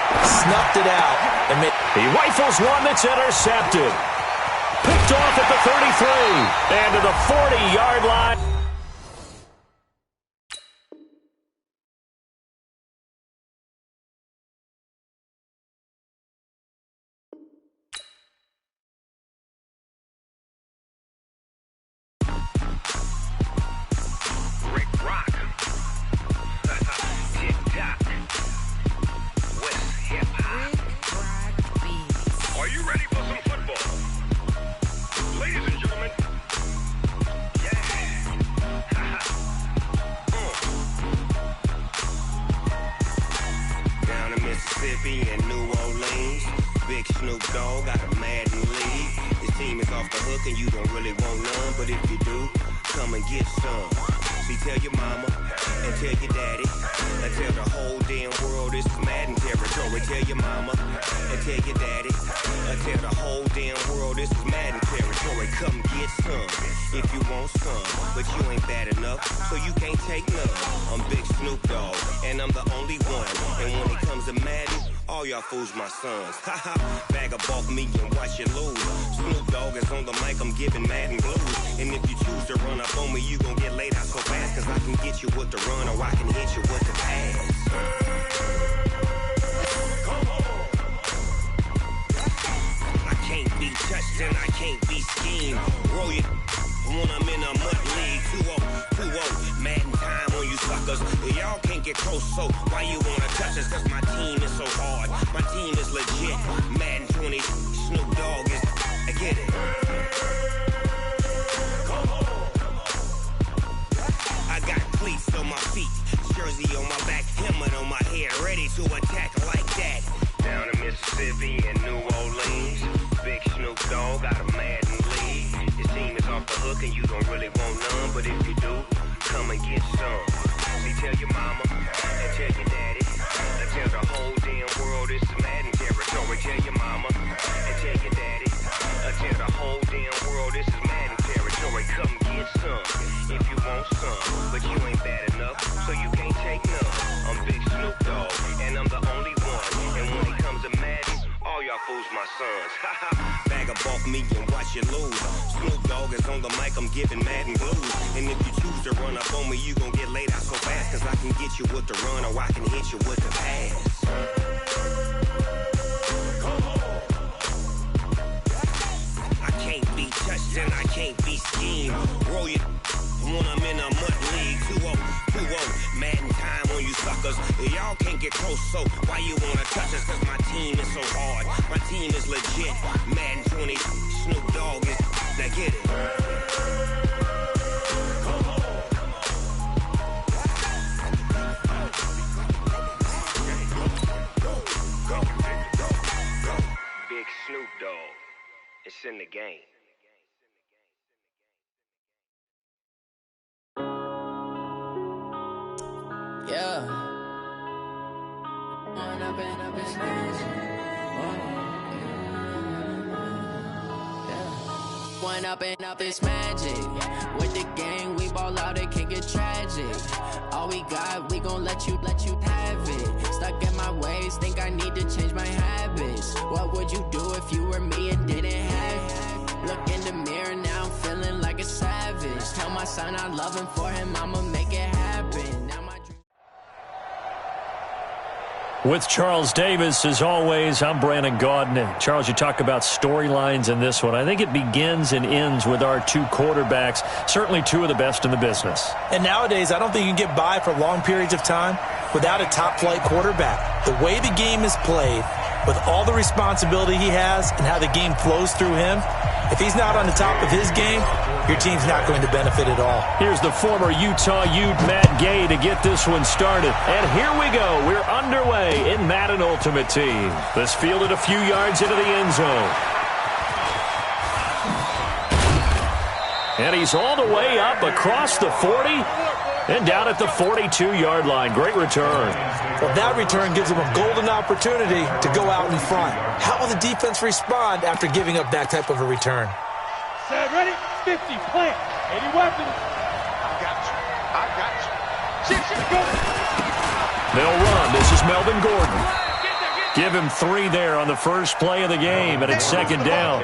snuffed it out, and he rifles one that's intercepted. Picked off at the 33 and to the 40-yard line. Mississippi and New Orleans. Big Snoop Dogg got a Madden league. His team is off the hook and you don't really want none, but if you do, come and get some. See, tell your mama and tell your daddy and tell the whole damn world this is Madden territory. Tell your mama and tell your daddy and tell the whole damn world this is Madden territory. Come get some if you want some, but you ain't bad enough, so you can't take none. I'm Big Snoop Dogg and I'm the only one, and when it comes to Madden, all y'all fools my sons. Haha, bag of bulk me and watch you lose. Snoop Dogg is on the mic, I'm giving Madden blues. And if you choose to run up on me, you gon' get laid out so fast, cause I can get you with the run or I can hit you with the pass. I can't be touched and I can't be schemed. Roll it when I'm in a mud league. 2-0, Madden time on you suckers. Y'all can't get close, so why you wanna touch us? Cause my team is so hard, my team is legit. Madden 20, Snoop Dogg is, I get it. I got cleats on my feet, jersey on my back, helmet on my head, ready to attack like that. Down in Mississippi and New Orleans, Big Snoop Dogg got a Madden league. His team is off the hook and you don't really want none, but if you do, come and get some. See, tell your mama and tell your daddy and tell the whole damn world this is Madden territory. Tell your mama and tell your daddy and tell the whole damn world this is Madden territory. Come get some if you want some, but you ain't bad enough, so you can't take none. I'm Big Snoop Dogg and I'm the only one, and when it comes to Madden, all y'all fools my sons. Bag of bulk me and watch you lose. Snoop Dogg is on the mic, I'm giving Madden blues. And if you choose to run up on me, you gon' get laid out so fast, cause I can get you with the run or I can hit you with the pass. I can't be touched and I can't be schemed. Roll it when I'm in a mud league. 2-0, Madden time on you suckers. Y'all can't get close, so why you wanna touch us? Cause my team is so hard, my team is legit. Madden 20, Snoop Dogg is, now get it. in the game. Yeah. One up and up is magic. With the gang, we ball out, it can get tragic. All we got, we gon' let you have it. Stuck in my ways, think I need to change my habits. What would you do if you were me and didn't have it? Look in the mirror, now I'm feeling like a savage. Tell my son I love him, for him I'ma make it happen. Now my dream. With Charles Davis, as always, I'm Brandon Gaudin. Charles, you talk about storylines in this one. I think it begins and ends with our two quarterbacks, certainly two of the best in the business. And nowadays, I don't think you can get by for long periods of time without a top-flight quarterback. The way the game is played, with all the responsibility he has and how the game flows through him, if he's not on the top of his game, your team's not going to benefit at all. Here's the former Utah Ute, Matt Gay, to get this one started. And here we go. We're underway in Madden Ultimate Team. This fielded a few yards into the end zone. And he's all the way up across the 40 and down at the 42-yard line. Great return. Well, that return gives him a golden opportunity to go out in front. How will the defense respond after giving up that type of a return? Set, ready? 50, plant. 80 weapons. I got you. Shit, go. They'll run. This is Melvin Gordon. Give him 3 there on the first play of the game, and it's second down.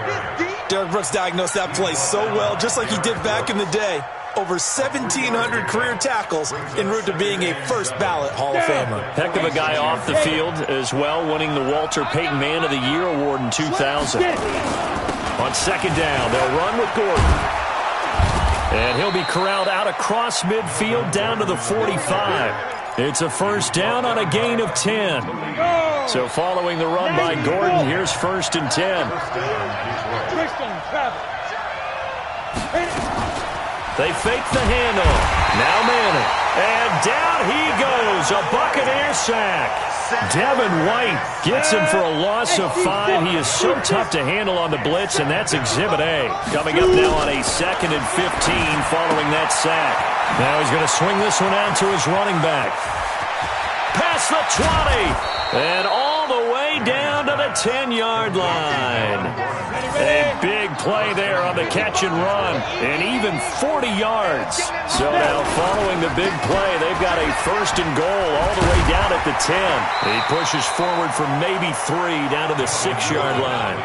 Derek Brooks diagnosed that play so well, just like he did back in the day. Over 1,700 career tackles en route to being a first-ballot Hall of Famer. Heck of a guy off the field as well, winning the Walter Payton Man of the Year award in 2000. On second down, they'll run with Gordon. And he'll be corralled out across midfield down to the 45. It's a first down on a gain of 10. So following the run by Gordon, here's first and 10. They fake the handoff. Now Manning. And down he goes. A Buccaneer sack. Devin White gets him for a loss of 5. He is so tough to handle on the blitz, and that's Exhibit A. Coming up now on a 2nd and 15 following that sack. Now he's going to swing this one out to his running back. Past the 20. And all the way down to the 10-yard line. A big play there on the catch and run, and even 40 yards. So now following the big play, they've got a first and goal all the way down at the 10. He pushes forward for maybe 3 down to the 6-yard line.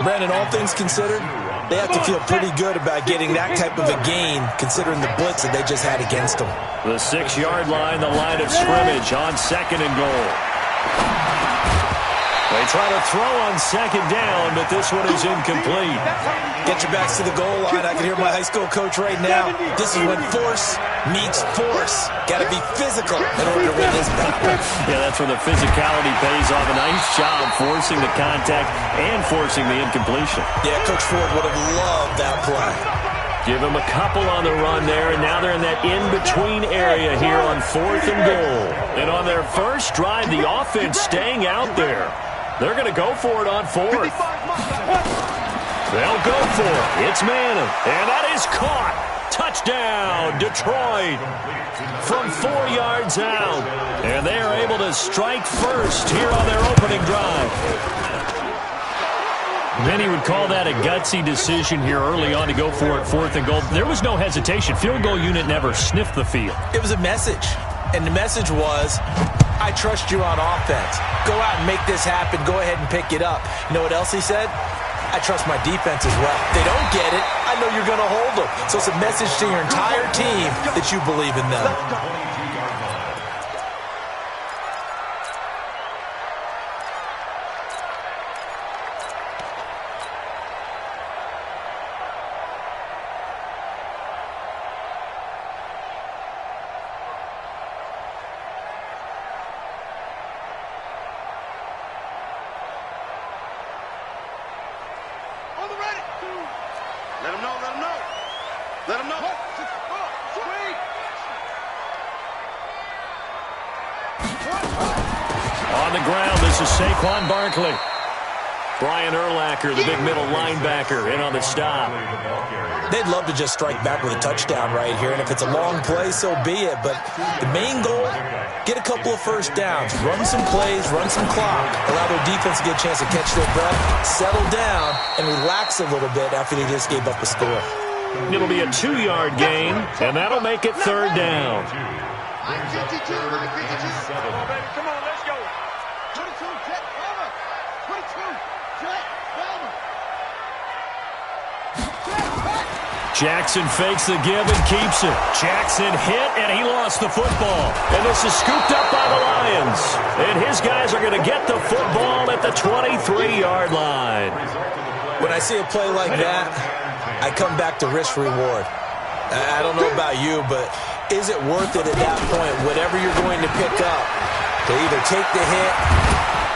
Brandon, all things considered, they have to feel pretty good about getting that type of a gain, considering the blitz that they just had against them. The 6-yard line, the line of scrimmage on second and goal. They try to throw on second down, but this one is incomplete. Get your backs to the goal line. I can hear my high school coach right now. This is when force meets force. Got to be physical in order to win this battle. Yeah, that's where the physicality pays off. A nice job forcing the contact and forcing the incompletion. Yeah, Coach Ford would have loved that play. Give him a couple on the run there, and now they're in that in-between area here on 4th and goal. And on their first drive, the offense staying out there. They're going to go for it on 4th. They'll go for it. It's Manning, and that is caught. Touchdown, Detroit. From 4 yards out. And they are able to strike first here on their opening drive. Many would call that a gutsy decision here early on to go for it 4th and goal. There was no hesitation. Field goal unit never sniffed the field. It was a message, and the message was, I trust you on offense. Go out and make this happen. Go ahead and pick it up. You know what else he said? I trust my defense as well. If they don't get it, I know you're going to hold them. So it's a message to your entire team that you believe in them. Let him know, let him know. Let him know. On the ground, this is Saquon Barkley. Brian Urlacher, the big middle linebacker, in on the stop. They'd love to just strike back with a touchdown right here, and if it's a long play, so be it. But the main goal, get a couple of first downs, run some plays, run some clock, allow their defense to get a chance to catch their breath, settle down, and relax a little bit after they just gave up a score. It'll be a 2-yard gain, and that'll make it third down. Mike 52, Mike 52. Come on, baby, come on, let's go. 22, Jet, Palmer. 22, Jet, Palmer. Jackson fakes the give and keeps it. Jackson hit, and he lost the football. And this is scooped up by the Lions. And his guys are going to get the football at the 23-yard line. When I see a play like that, I come back to risk-reward. I don't know about you, but is it worth it at that point, whatever you're going to pick up, to either take the hit,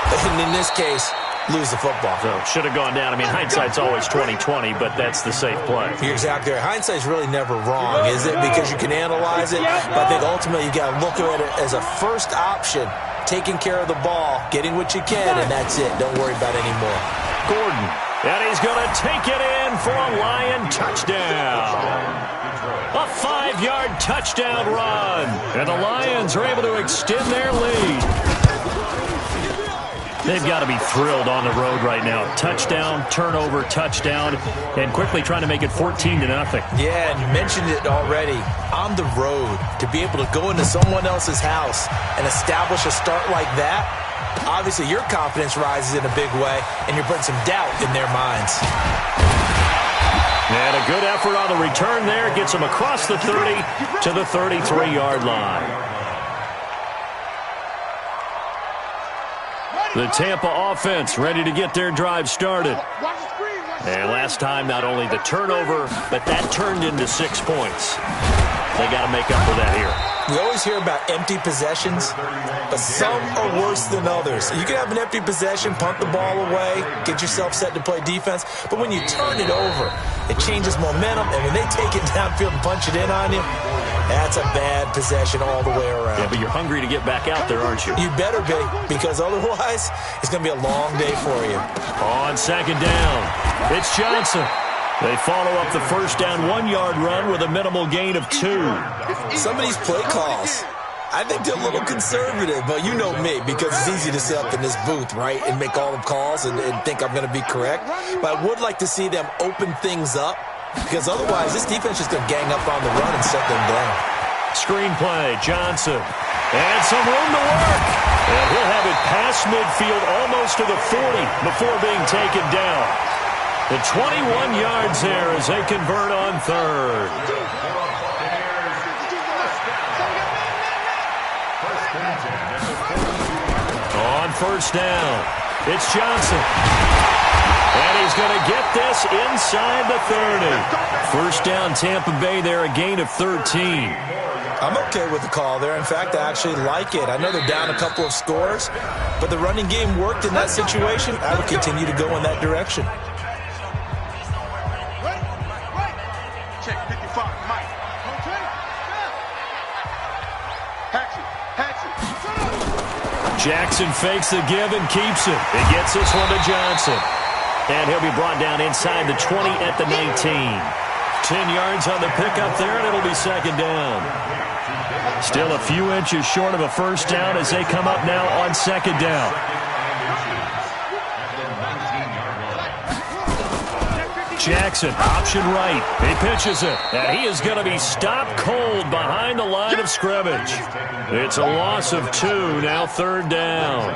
and in this case, lose the football? So should have gone down. I mean, hindsight's always 20/20, but that's the safe play. You're exactly right. Hindsight's really never wrong, is it? Because you can analyze it, but I think ultimately you got to look at it as a first option, taking care of the ball, getting what you can, and that's it. Don't worry about any more. Gordon, and he's going to take it in for a Lion touchdown. A 5-yard touchdown run, and the Lions are able to extend their lead. They've got to be thrilled on the road right now. Touchdown, turnover, touchdown, and quickly trying to make it 14-0. Yeah, and you mentioned it already. On the road, to be able to go into someone else's house and establish a start like that, obviously your confidence rises in a big way, and you're putting some doubt in their minds. And a good effort on the return there. Gets them across the 30 to the 33-yard line. The Tampa offense ready to get their drive started. And last time, not only the turnover, but that turned into 6 points. They got to make up for that here. We always hear about empty possessions, but some are worse than others. You can have an empty possession, punt the ball away, get yourself set to play defense, but when you turn it over, it changes momentum, and when they take it downfield and punch it in on you, that's a bad possession all the way around. Yeah, but you're hungry to get back out there, aren't you? You better be, because otherwise, it's going to be a long day for you. On second down, it's Johnson. They follow up the first down 1-yard run with a minimal gain of 2. Some of these play calls, I think they're a little conservative, but you know me, because it's easy to sit up in this booth, right, and make all the calls and think I'm going to be correct. But I would like to see them open things up, because otherwise this defense is going to gang up on the run and shut them down. Screenplay, Johnson, and some room to work. And he'll have it past midfield almost to the 40 before being taken down. The 21 yards there as they convert on third. On first down, it's Johnson. And he's going to get this inside the 30. First down, Tampa Bay there, a gain of 13. I'm okay with the call there. In fact, I actually like it. I know they're down a couple of scores, but the running game worked in that situation. I would continue to go in that direction. Check 55, Mike. Jackson fakes the give and keeps it. It gets this one to Johnson. And he'll be brought down inside the 20 at the 19. 10 yards on the pickup there, and it'll be second down. Still a few inches short of a first down as they come up now on second down. Jackson, option right. He pitches it, and he is going to be stopped cold behind the line of scrimmage. It's a loss of 2, now third down.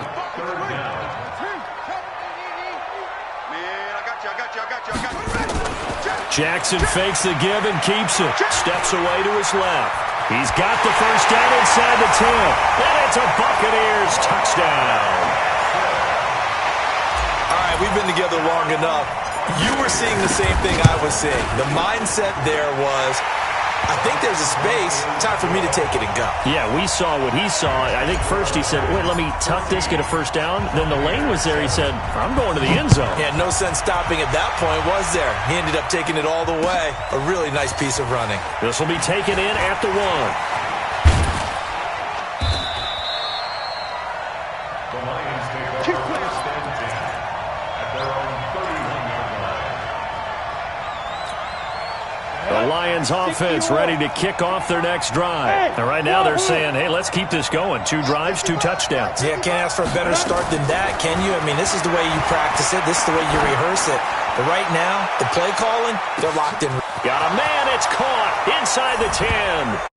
Jackson fakes the give and keeps it. Steps away to his left. He's got the first down inside the 10. And it's a Buccaneers touchdown. All right, we've been together long enough. You were seeing the same thing I was seeing. The mindset there was, I think there's a space. Time for me to take it and go. Yeah, we saw what he saw. I think first he said, wait, let me tuck this, get a first down. Then the lane was there. He said, I'm going to the end zone. Yeah, no sense stopping at that point, was there? He ended up taking it all the way. A really nice piece of running. This will be taken in at the 1. The Lions take over first and 10 at their own The Lions offense ready to kick off their next drive. And right now they're saying, hey, let's keep this going. 2 drives, 2 touchdowns. Yeah, can't ask for a better start than that, can you? I mean, this is the way you practice it. This is the way you rehearse it. But right now, the play calling, they're locked in. Got a man, it's caught inside the 10.